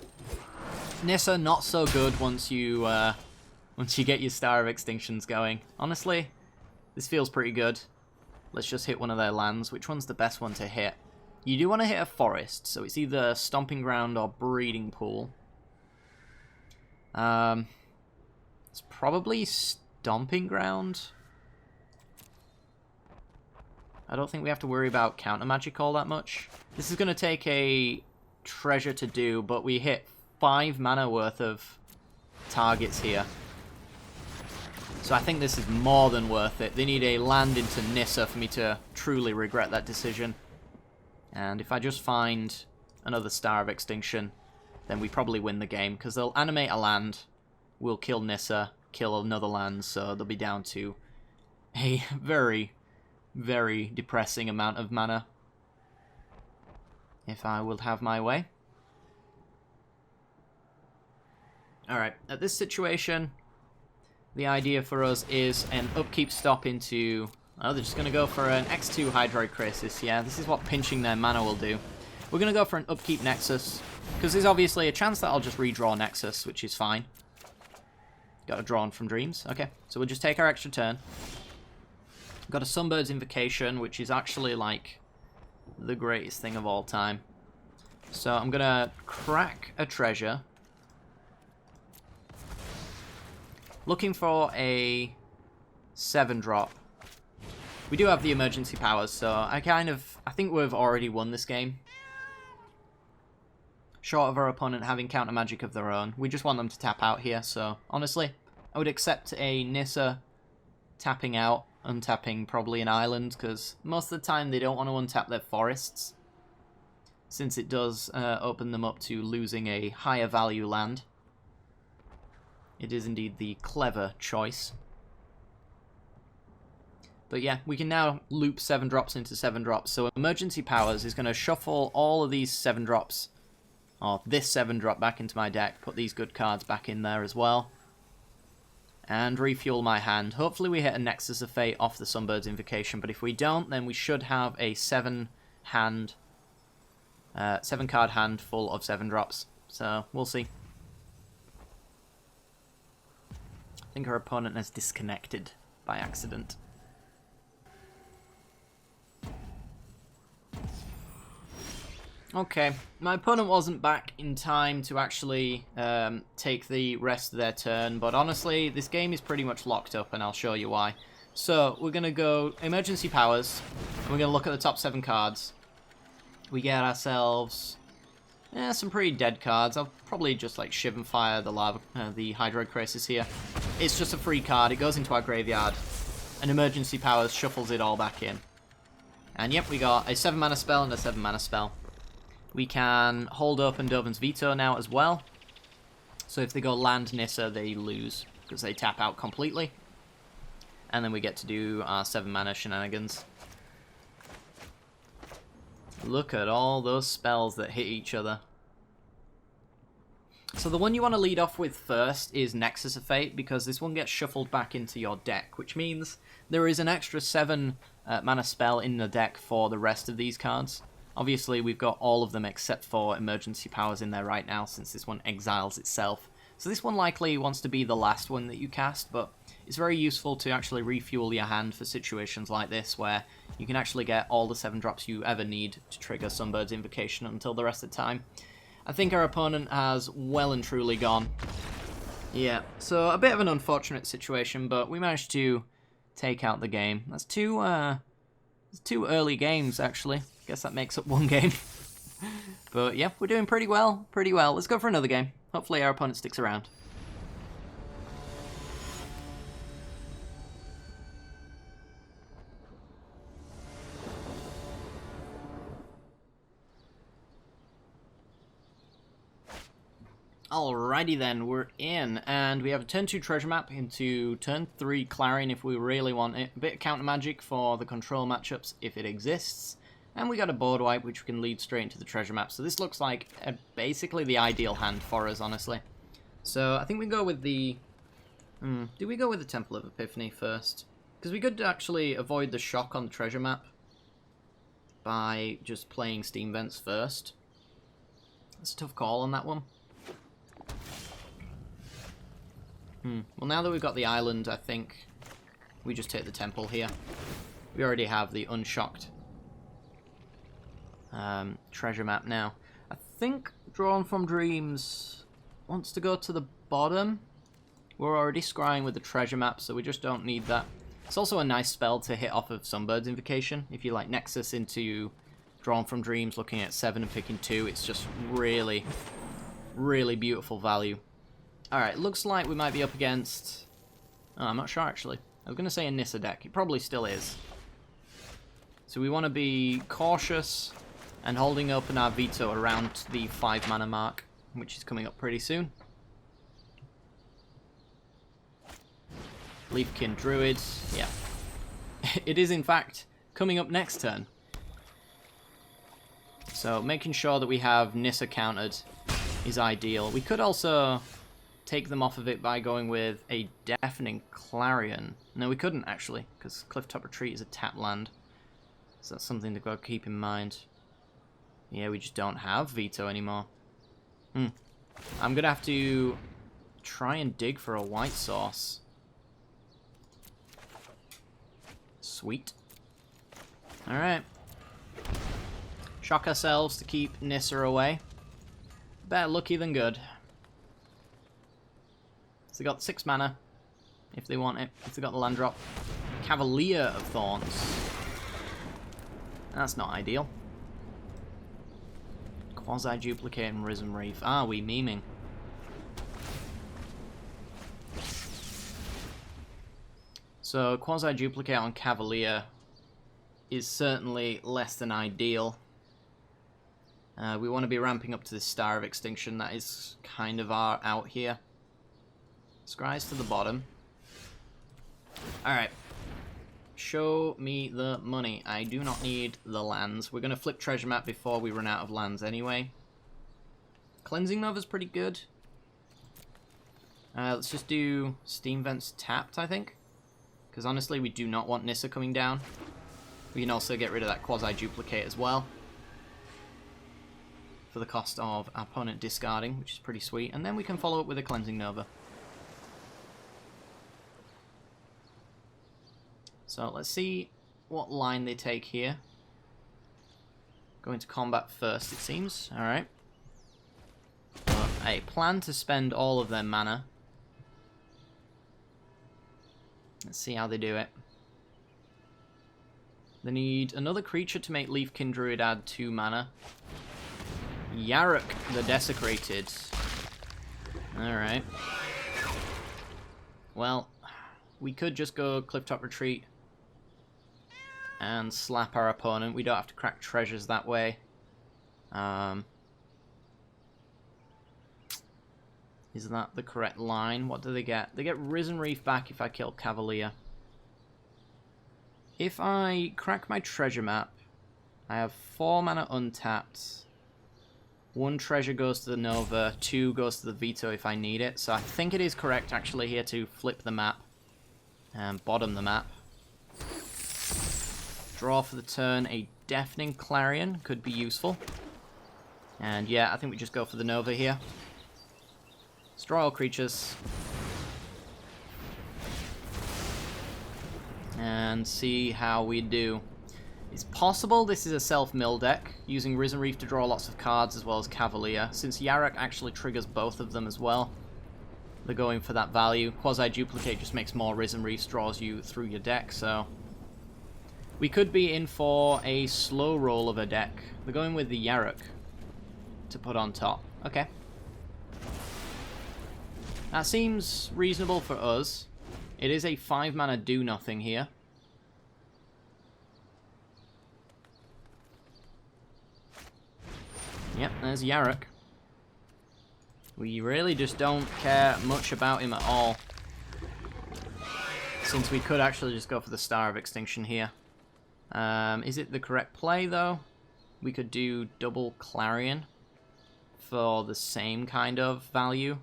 [SPEAKER 1] Nissa, not so good once you get your Star of Extinctions going. Honestly, this feels pretty good. Let's just hit one of their lands. Which one's the best one to hit? You do want to hit a forest, so it's either Stomping Ground or Breeding Pool. It's probably Stomping Ground. I don't think we have to worry about counter magic all that much. This is going to take a treasure to do, but we hit 5 mana worth of targets here. So I think this is more than worth it. They need a land into Nissa for me to truly regret that decision. And if I just find another Star of Extinction, then we probably win the game, because they'll animate a land, we'll kill Nissa, kill another land, so they'll be down to a very, very depressing amount of mana, if I will have my way. Alright, at this situation, the idea for us is an upkeep stop into... Oh, they're just going to go for an X2 Hydroid Crisis. Yeah, this is what pinching their mana will do. We're going to go for an upkeep Nexus, because there's obviously a chance that I'll just redraw Nexus, which is fine. Got a Drawn from Dreams. Okay, so we'll just take our extra turn. Got a Sunbird's Invocation, which is actually, like, the greatest thing of all time. So I'm going to crack a treasure. Looking for a 7-drop. We do have the emergency powers, so I think we've already won this game. Short of our opponent having counter magic of their own. We just want them to tap out here, so honestly, I would accept a Nissa tapping out, untapping probably an island, because most of the time they don't want to untap their forests, since it does open them up to losing a higher value land. It is indeed the clever choice. But yeah, we can now loop 7 drops into 7 drops. So Emergency Powers is going to shuffle all of these 7 drops, or this 7 drop back into my deck, put these good cards back in there as well, and refuel my hand. Hopefully we hit a Nexus of Fate off the Sunbird's Invocation, but if we don't, then we should have a 7 card hand full of 7 drops. So we'll see. I think our opponent has disconnected by accident. Okay, my opponent wasn't back in time to actually take the rest of their turn, but honestly, this game is pretty much locked up, and I'll show you why. So, we're going to go Emergency Powers, and we're going to look at the top 7 cards. We get ourselves some pretty dead cards. I'll probably just like Shiv and Fire the Hydroid Crisis here. It's just a free card, it goes into our graveyard, and Emergency Powers shuffles it all back in. And yep, we got a 7 mana spell and a 7 mana spell. We can hold open Dovin's Veto now as well. So if they go land Nissa, they lose, because they tap out completely. And then we get to do our 7 mana shenanigans. Look at all those spells that hit each other. So the one you want to lead off with first is Nexus of Fate, because this one gets shuffled back into your deck, which means there is an extra 7 mana spell in the deck for the rest of these cards. Obviously, we've got all of them except for Emergency Powers in there right now, since this one exiles itself. So this one likely wants to be the last one that you cast, but it's very useful to actually refuel your hand for situations like this, where you can actually get all the 7 drops you ever need to trigger Sunbird's Invocation until the rest of the time. I think our opponent has well and truly gone. Yeah, so a bit of an unfortunate situation, but we managed to take out the game. That's two early games, actually. Guess that makes up 1 game. But yeah, we're doing pretty well, Let's go for another game. Hopefully our opponent sticks around. Alrighty then, we're in, and we have a turn 2 treasure map into turn 3 Clarion if we really want it. A bit of counter magic for the control matchups if it exists. And we got a board wipe which we can lead straight into the treasure map. So this looks like basically the ideal hand for us, honestly. So I think we go with the... do we go with the Temple of Epiphany first? Because we could actually avoid the shock on the treasure map by just playing Steam Vents first. That's a tough call on that one. Well, now that we've got the island, I think we just take the temple here. We already have the unshocked treasure map now. I think Drawn from Dreams wants to go to the bottom. We're already scrying with the treasure map, so we just don't need that. It's also a nice spell to hit off of Sunbird's Invocation. If you like Nexus into Drawn from Dreams, looking at 7 and picking 2, it's just really, really beautiful value. Alright, looks like we might be up against... Oh, I'm not sure, actually. I was going to say a Nissa deck. It probably still is. So we want to be cautious and holding open our veto around the 5 mana mark, which is coming up pretty soon. Leafkin Druid, yeah. It is, in fact, coming up next turn. So making sure that we have Nissa countered is ideal. We could also take them off of it by going with a Deafening Clarion. No, we couldn't, actually, because Clifftop Retreat is a tap land. So that's something to go keep in mind. Yeah, we just don't have veto anymore. I'm going to have to try and dig for a white source. Sweet. Alright. Shock ourselves to keep Nissa away. Better lucky than good. So they got 6 mana, if they want it, if they got the land drop. Cavalier of Thorns. That's not ideal. Quasi-duplicate and Risen Reef. Ah, we memeing. So, Quasi-duplicate on Cavalier is certainly less than ideal. We want to be ramping up to this Star of Extinction. That is kind of our out here. Scries to the bottom. Alright. Show me the money. I do not need the lands. We're going to flip treasure map before we run out of lands anyway. Cleansing Nova's pretty good. Let's just do Steam Vents tapped, I think. Because honestly, we do not want Nissa coming down. We can also get rid of that quasi-duplicate as well. For the cost of our opponent discarding, which is pretty sweet. And then we can follow up with a Cleansing Nova. So let's see what line they take here. Going to combat first, it seems. Alright. I plan to spend all of their mana. Let's see how they do it. They need another creature to make Leafkin Druid add 2 mana. Yarok the Desecrated. Alright. Well, we could just go Clifftop Retreat and slap our opponent. We don't have to crack treasures that way. Is that the correct line? What do they get? They get Risen Reef back if I kill Cavalier. If I crack my treasure map, I have 4 mana untapped. 1 treasure goes to the Nova, 2 goes to the Veto if I need it. So I think it is correct actually here to flip the map and bottom the map. Draw for the turn, a Deafening Clarion could be useful. And yeah, I think we just go for the Nova here. Destroy all creatures. And see how we do. It's possible this is a self-mill deck, using Risen Reef to draw lots of cards as well as Cavalier, since Yarok actually triggers both of them as well. They're going for that value. Quasi-Duplicate just makes more Risen Reefs, draws you through your deck, so... We could be in for a slow roll of a deck. They're going with the Yarok to put on top. Okay. That seems reasonable for us. It is a 5-mana do-nothing here. Yep, there's Yarok. We really just don't care much about him at all. Since we could actually just go for the Star of Extinction here. Is it the correct play, though? We could do double Clarion for the same kind of value.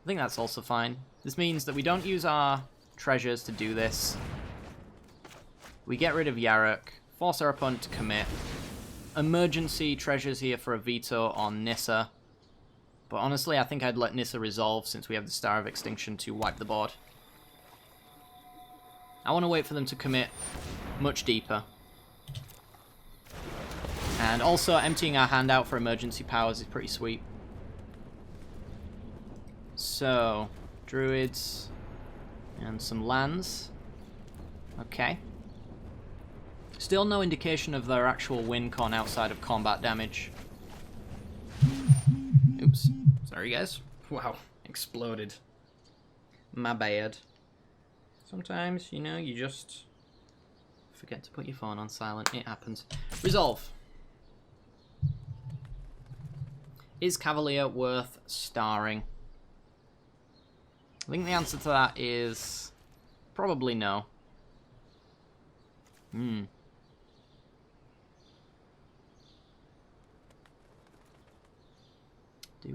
[SPEAKER 1] I think that's also fine. This means that we don't use our treasures to do this. We get rid of Yarok, force our opponent to commit. Emergency treasures here for a veto on Nissa. But honestly, I think I'd let Nissa resolve since we have the Star of Extinction to wipe the board. I want to wait for them to commit much deeper. And also, emptying our hand out for emergency powers is pretty sweet. So, Druids and some lands. Okay. Still no indication of their actual win con outside of combat damage. Oops. Sorry, guys. Wow. Exploded. My bad. Sometimes, you know, you just forget to put your phone on silent. It happens. Resolve. Is Cavalier worth starring? I think the answer to that is probably no. Do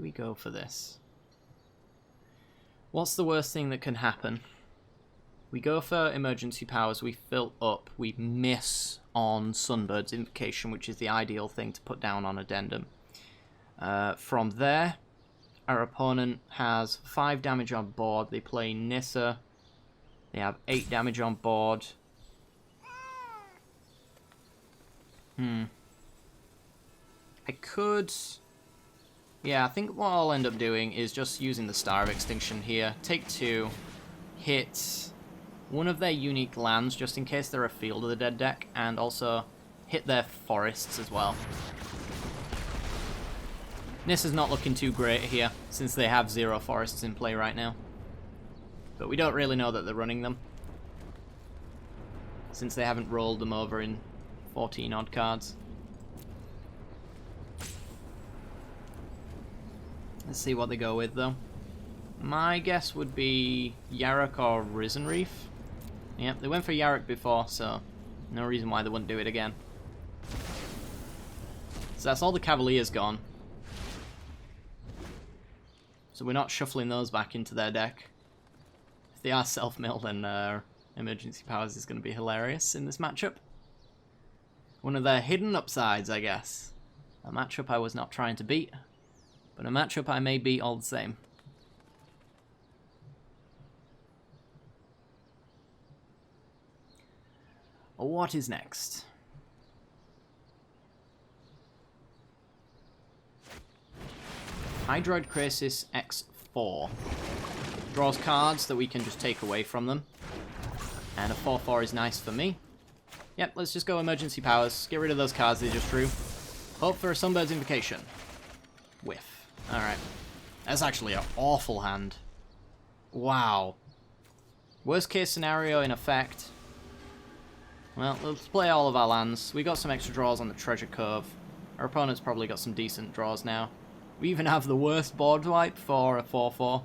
[SPEAKER 1] we go for this? What's the worst thing that can happen? We go for emergency powers, we fill up, we miss on Sunbird's Invocation, which is the ideal thing to put down on Addendum. From there, our opponent has 5 damage on board. They play Nissa. They have 8 damage on board. I could... Yeah, I think what I'll end up doing is just using the Star of Extinction here. Take 2, hit one of their unique lands, just in case they're a Field of the Dead deck, and also hit their forests as well. Nissa's not looking too great here, since they have 0 forests in play right now. But we don't really know that they're running them, since they haven't rolled them over in 14 odd cards. Let's see what they go with, though. My guess would be Yarok or Risen Reef. Yep, they went for Yarok before, so no reason why they wouldn't do it again. So that's all the Cavaliers gone. So we're not shuffling those back into their deck. If they are self-mill, then Emergency Powers is going to be hilarious in this matchup. One of their hidden upsides, I guess. A matchup I was not trying to beat, but a matchup I may beat all the same. What is next? Hydroid Crisis X4. Draws cards that we can just take away from them. And a 4/4 is nice for me. Yep, let's just go Emergency Powers. Get rid of those cards they just drew. Hope for a Sunbird's Invocation. Whiff. Alright. That's actually an awful hand. Wow. Worst case scenario in effect. Well, let's play all of our lands. We got some extra draws on the Treasure Cove. Our opponent's probably got some decent draws now. We even have the worst board wipe for a 4/4.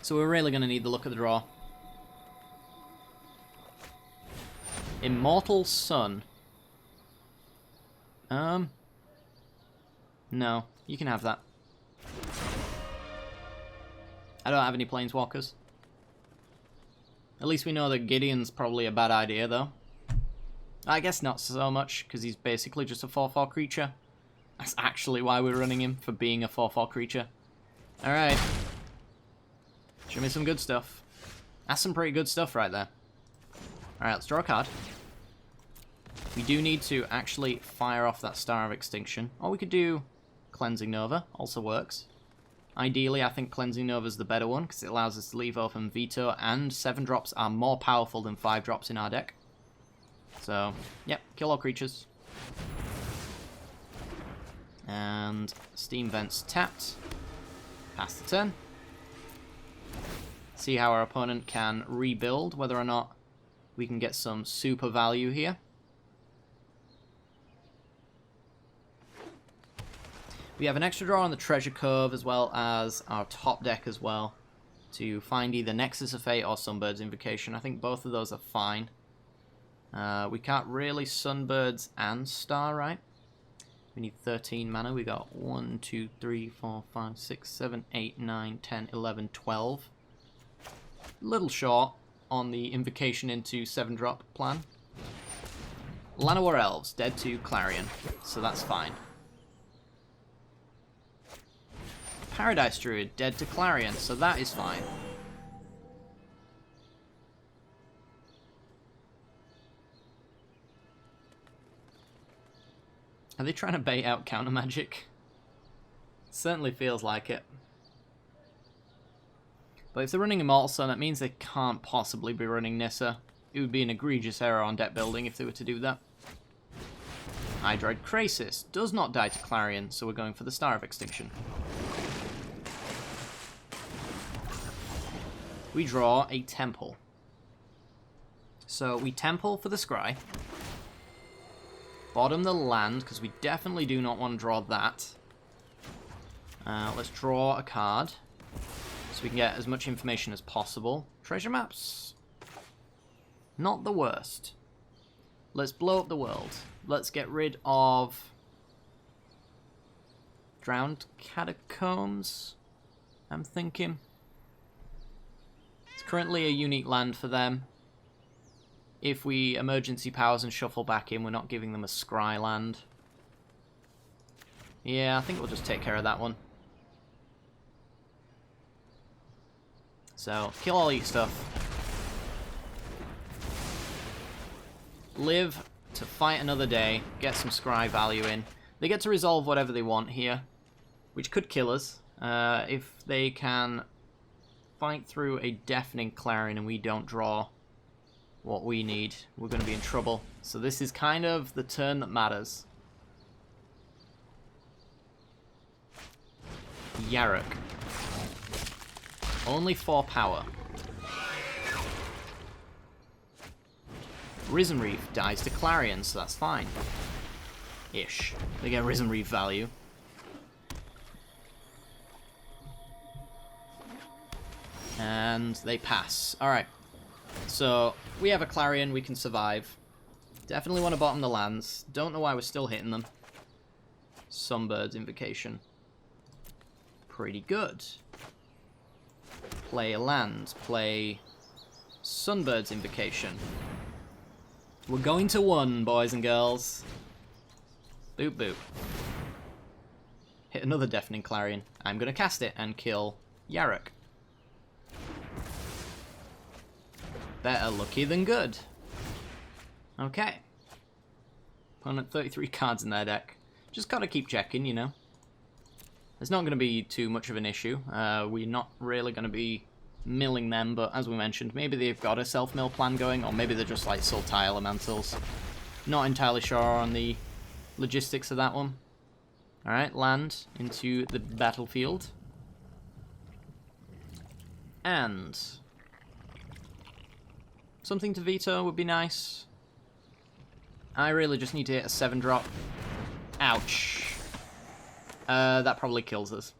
[SPEAKER 1] So we're really going to need the look of the draw. Immortal Sun. No, you can have that. I don't have any Planeswalkers. At least we know that Gideon's probably a bad idea, though. I guess not so much, because he's basically just a 4/4 creature. That's actually why we're running him, for being a 4/4 creature. Alright. Show me some good stuff. That's some pretty good stuff right there. Alright, let's draw a card. We do need to actually fire off that Star of Extinction. Or we could do Cleansing Nova, also works. Ideally, I think Cleansing Nova is the better one, because it allows us to leave open Veto, and 7-drops are more powerful than 5-drops in our deck. So, yep, kill all creatures. And Steam Vents tapped. Pass the turn. See how our opponent can rebuild, whether or not we can get some super value here. We have an extra draw on the Treasure Cove, as well as our top deck as well, to find either Nexus of Fate or Sunbird's Invocation. I think both of those are fine. We can't really Sunbirds and Star, right? We need 13 mana. We got 1, 2, 3, 4, 5, 6, 7, 8, 9, 10, 11, 12. Little short on the Invocation into 7-drop plan. Llanowar Elves, dead to Clarion, so that's fine. Paradise Druid, dead to Clarion, so that is fine. Are they trying to bait out counter magic? Certainly feels like it. But if they're running Immortal Sun, that means they can't possibly be running Nissa. It would be an egregious error on deck building if they were to do that. Hydroid Crisis does not die to Clarion, so we're going for the Star of Extinction. We draw a Temple. So we Temple for the Scry. Bottom the land, because we definitely do not want to draw that. Let's draw a card, so we can get as much information as possible. Treasure maps. Not the worst. Let's blow up the world. Let's get rid of Drowned Catacombs, I'm thinking. It's currently a unique land for them. If we Emergency Powers and shuffle back in, we're not giving them a Scry land. Yeah, I think we'll just take care of that one. So, kill all your stuff. Live to fight another day, get some Scry value in. They get to resolve whatever they want here, which could kill us. If they can fight through a Deafening Clarion and we don't draw what we need, we're going to be in trouble. So this is kind of the turn that matters. Yarok. Only 4 power. Risen Reef dies to Clarion, so that's fine. Ish. They get Risen Reef value. And they pass. Alright, So, we have a Clarion, we can survive. Definitely want to bottom the lands. Don't know why we're still hitting them. Sunbird's Invocation. Pretty good. Play a land. Play Sunbird's Invocation. We're going to 1, boys and girls. Boop boop. Hit another Deafening Clarion. I'm going to cast it and kill Yarok. Better lucky than good. Okay. Opponent 33 cards in their deck. Just gotta keep checking, you know. It's not going to be too much of an issue. We're not really going to be milling them, but as we mentioned, maybe they've got a self-mill plan going, or maybe they're just like Sultai Elementals. Not entirely sure on the logistics of that one. Alright, land into the battlefield. And something to veto would be nice. I really just need to hit a 7-drop. Ouch. That probably kills us.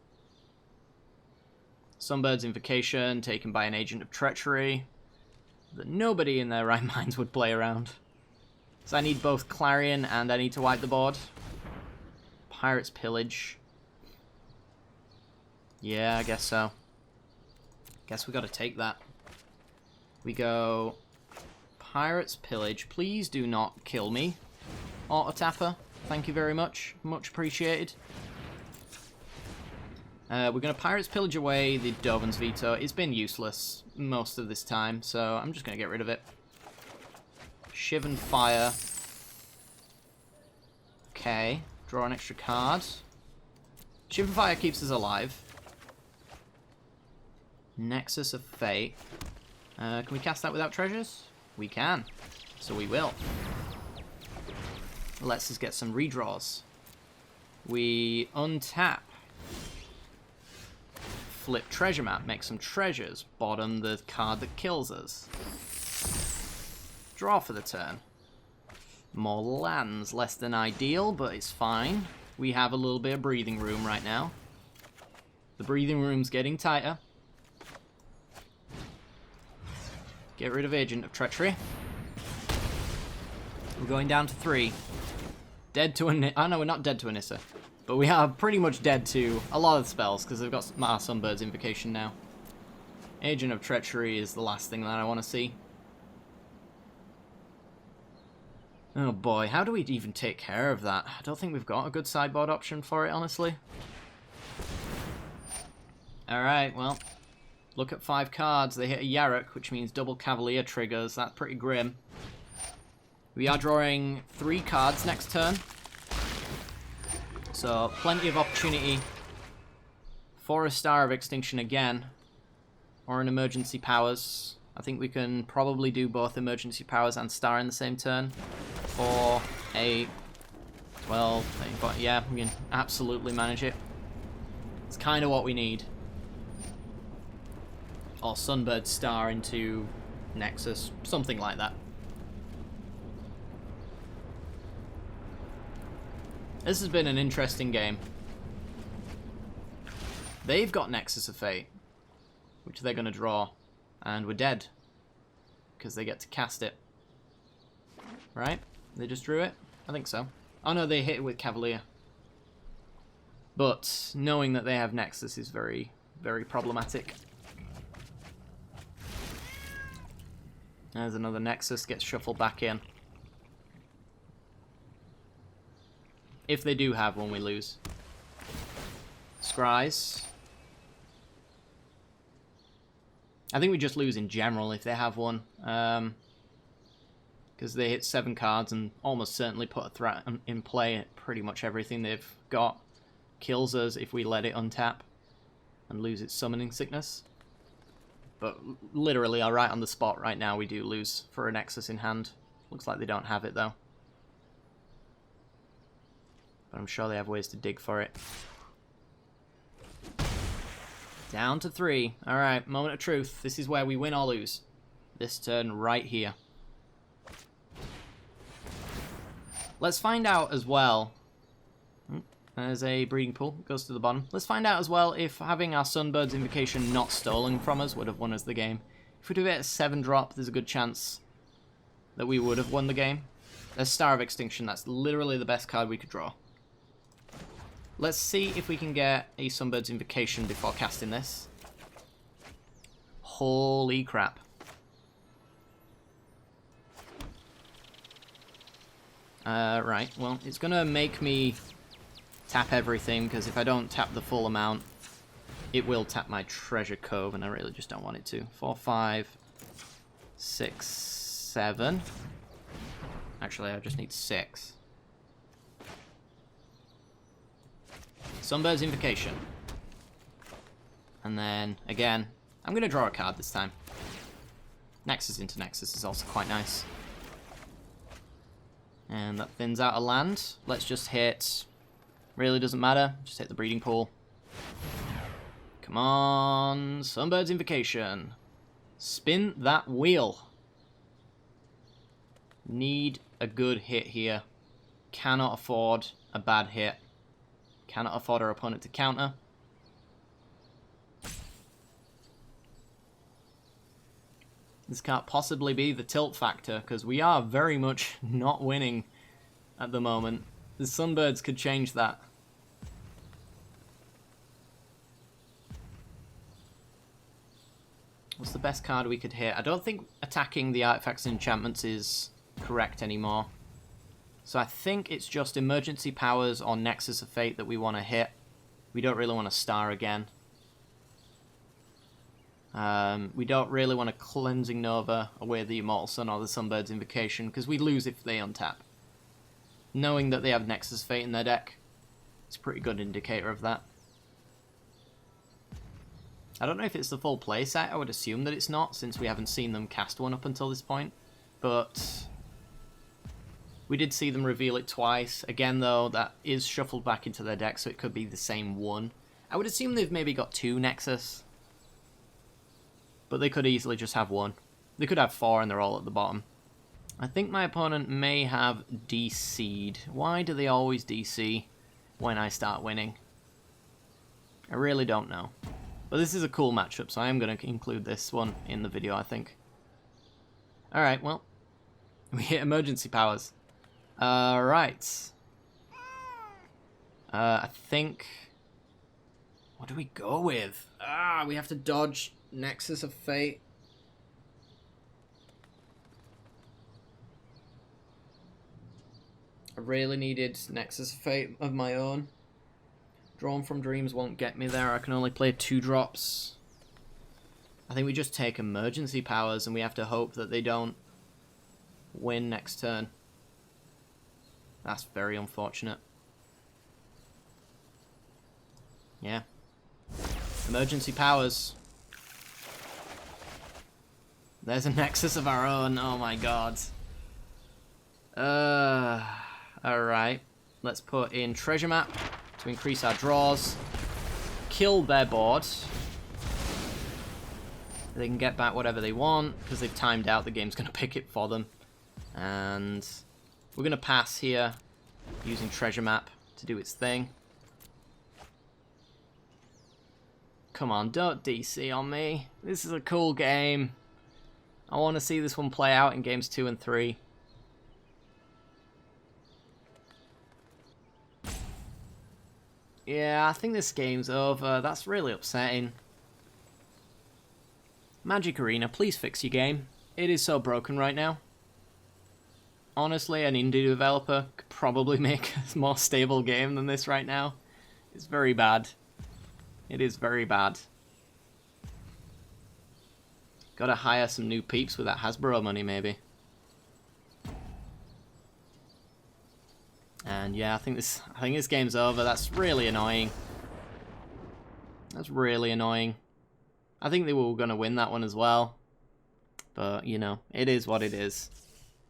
[SPEAKER 1] Sunbird's Invocation, taken by an Agent of Treachery, that nobody in their right minds would play around. So I need both Clarion and I need to wipe the board. Pirate's Pillage. Yeah, I guess so. Guess we gotta take that. We go Pirate's Pillage. Please do not kill me. Auto-tapper. Thank you very much. Much appreciated. We're going to Pirate's Pillage away the Dovin's Veto. It's been useless most of this time, so I'm just going to get rid of it. Shivan Fire. Okay. Draw an extra card. Shivan Fire keeps us alive. Nexus of Fate. Can we cast that without treasures? We can. So we will. Lets us get some redraws. We untap. Flip treasure map, make some treasures. Bottom the card that kills us. Draw for the turn. More lands, less than ideal, but it's fine. We have a little bit of breathing room right now. The breathing room's getting tighter. Get rid of Agent of Treachery. We're going down to 3. Dead to Anissa. Oh no, we're not dead to Anissa. But we are pretty much dead to a lot of the spells, because they've got our Sunbird's Invocation now. Agent of Treachery is the last thing that I want to see. Oh boy, how do we even take care of that? I don't think we've got a good sideboard option for it, honestly. Alright, well, look at 5 cards. They hit a Yarok, which means double Cavalier triggers. That's pretty grim. We are drawing 3 cards next turn. So, plenty of opportunity for a Star of Extinction again. Or an Emergency Powers. I think we can probably do both Emergency Powers and Star in the same turn. Or a... well, but yeah, we can absolutely manage it. It's kind of what we need. Or Sunbird Star into Nexus. Something like that. This has been an interesting game. They've got Nexus of Fate, which they're going to draw, and we're dead, because they get to cast it. Right? They just drew it? I think so. Oh no, they hit it with Cavalier. But knowing that they have Nexus is very, very problematic. There's another Nexus, gets shuffled back in. If they do have one, we lose. Scries. I think we just lose in general if they have one. Because they hit 7 cards and almost certainly put a threat in play at pretty much everything they've got. Kills us if we let it untap and lose its summoning sickness. But literally, right on the spot right now, we do lose for a Nexus in hand. Looks like they don't have it though. But I'm sure they have ways to dig for it. Down to 3. Alright, moment of truth. This is where we win or lose. This turn right here. Let's find out as well. There's a breeding pool. It goes to the bottom. Let's find out as well if having our Sunbird's Invocation not stolen from us would have won us the game. If we do it at 7-drop, there's a good chance that we would have won the game. There's Star of Extinction. That's literally the best card we could draw. Let's see if we can get a Sunbird's Invocation before casting this. Holy crap. Right, well, it's going to make me tap everything, because if I don't tap the full amount, it will tap my Treasure Cove, and I really just don't want it to. 4, 5, 6, 7. Actually, I just need 6. Sunbird's Invocation. And then, again, I'm going to draw a card this time. Nexus into Nexus is also quite nice. And that thins out a land. Let's just hit... Really doesn't matter. Just hit the breeding pool. Come on. Sunbird's Invocation. Spin that wheel. Need a good hit here. Cannot afford a bad hit. Cannot afford our opponent to counter. This can't possibly be the tilt factor, because we are very much not winning at the moment. The Sunbirds could change that. What's the best card we could hit? I don't think attacking the artifacts and enchantments is correct anymore. So I think it's just Emergency Powers or Nexus of Fate that we want to hit. We don't really want to star again. We don't really want a Cleansing Nova away the Immortal Sun or the Sunbird's Invocation, because we lose if they untap. Knowing that they have Nexus of Fate in their deck, it's a pretty good indicator of that. I don't know if it's the full playset. I would assume that it's not, since we haven't seen them cast one up until this point. But we did see them reveal it twice. Again, though, that is shuffled back into their deck, so it could be the same one. I would assume they've maybe got 2 Nexus. But they could easily just have 1. They could have 4 and they're all at the bottom. I think my opponent may have DC'd. Why do they always DC when I start winning? I really don't know. But this is a cool matchup, so I am going to include this one in the video, I think. Alright, well. We hit Emergency Powers. Right. I think... What do we go with? We have to dodge Nexus of Fate. I really needed Nexus of Fate of my own. Drawn from Dreams won't get me there. I can only play 2 drops. I think we just take Emergency Powers and we have to hope that they don't win next turn. That's very unfortunate. Yeah. Emergency Powers. There's a Nexus of our own. Oh my god. Alright. Let's put in Treasure Map to increase our draws. Kill their board. They can get back whatever they want, because they've timed out. The game's going to pick it for them. And we're going to pass here, using Treasure Map to do its thing. Come on, don't DC on me. This is a cool game. I want to see this one play out in games 2 and 3. Yeah, I think this game's over. That's really upsetting. Magic Arena, please fix your game. It is so broken right now. Honestly, an indie developer could probably make a more stable game than this right now. It's very bad. It is very bad. Gotta hire some new peeps with that Hasbro money, maybe. And yeah, I think this game's over. That's really annoying. That's really annoying. I think they were gonna win that one as well. But, you know, it is what it is.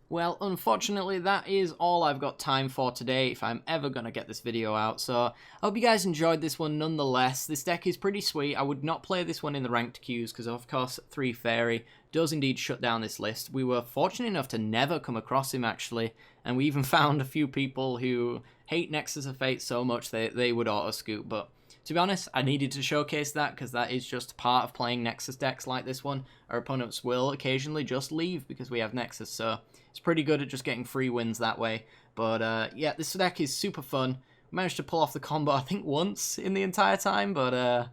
[SPEAKER 1] Well, unfortunately, that is all I've got time for today, if I'm ever going to get this video out. So, I hope you guys enjoyed this one nonetheless. This deck is pretty sweet. I would not play this one in the ranked queues, because of course, 3 Fairy does indeed shut down this list. We were fortunate enough to never come across him, actually. And we even found a few people who hate Nexus of Fate so much they would auto-scoop. But To be honest, I needed to showcase that because that is just part of playing Nexus decks like this one. Our opponents will occasionally just leave because we have Nexus, so it's pretty good at just getting free wins that way. But yeah, this deck is super fun. Managed to pull off the combo, I think, once in the entire time, but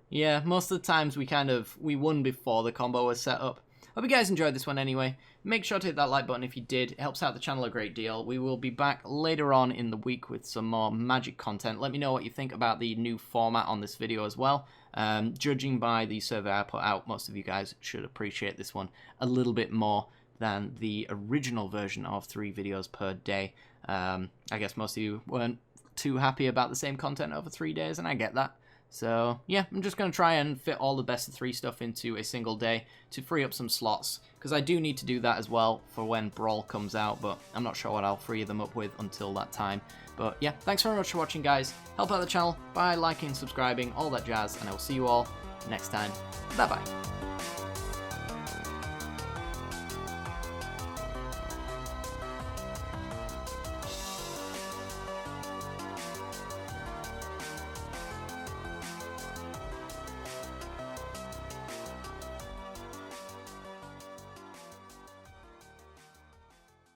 [SPEAKER 1] yeah, most of the times we won before the combo was set up. Hope you guys enjoyed this one anyway. Make sure to hit that like button if you did. It helps out the channel a great deal. We will be back later on in the week with some more Magic content. Let me know what you think about the new format on this video as well. Judging by the survey I put out, most of you guys should appreciate this one a little bit more than the original version of 3 videos per day. I guess most of you weren't too happy about the same content over 3 days, and I get that. So, yeah, I'm just going to try and fit all the best of 3 stuff into a single day to free up some slots, because I do need to do that as well for when Brawl comes out, but I'm not sure what I'll free them up with until that time. But, yeah, thanks very much for watching, guys. Help out the channel by liking, subscribing, all that jazz, and I will see you all next time. Bye-bye.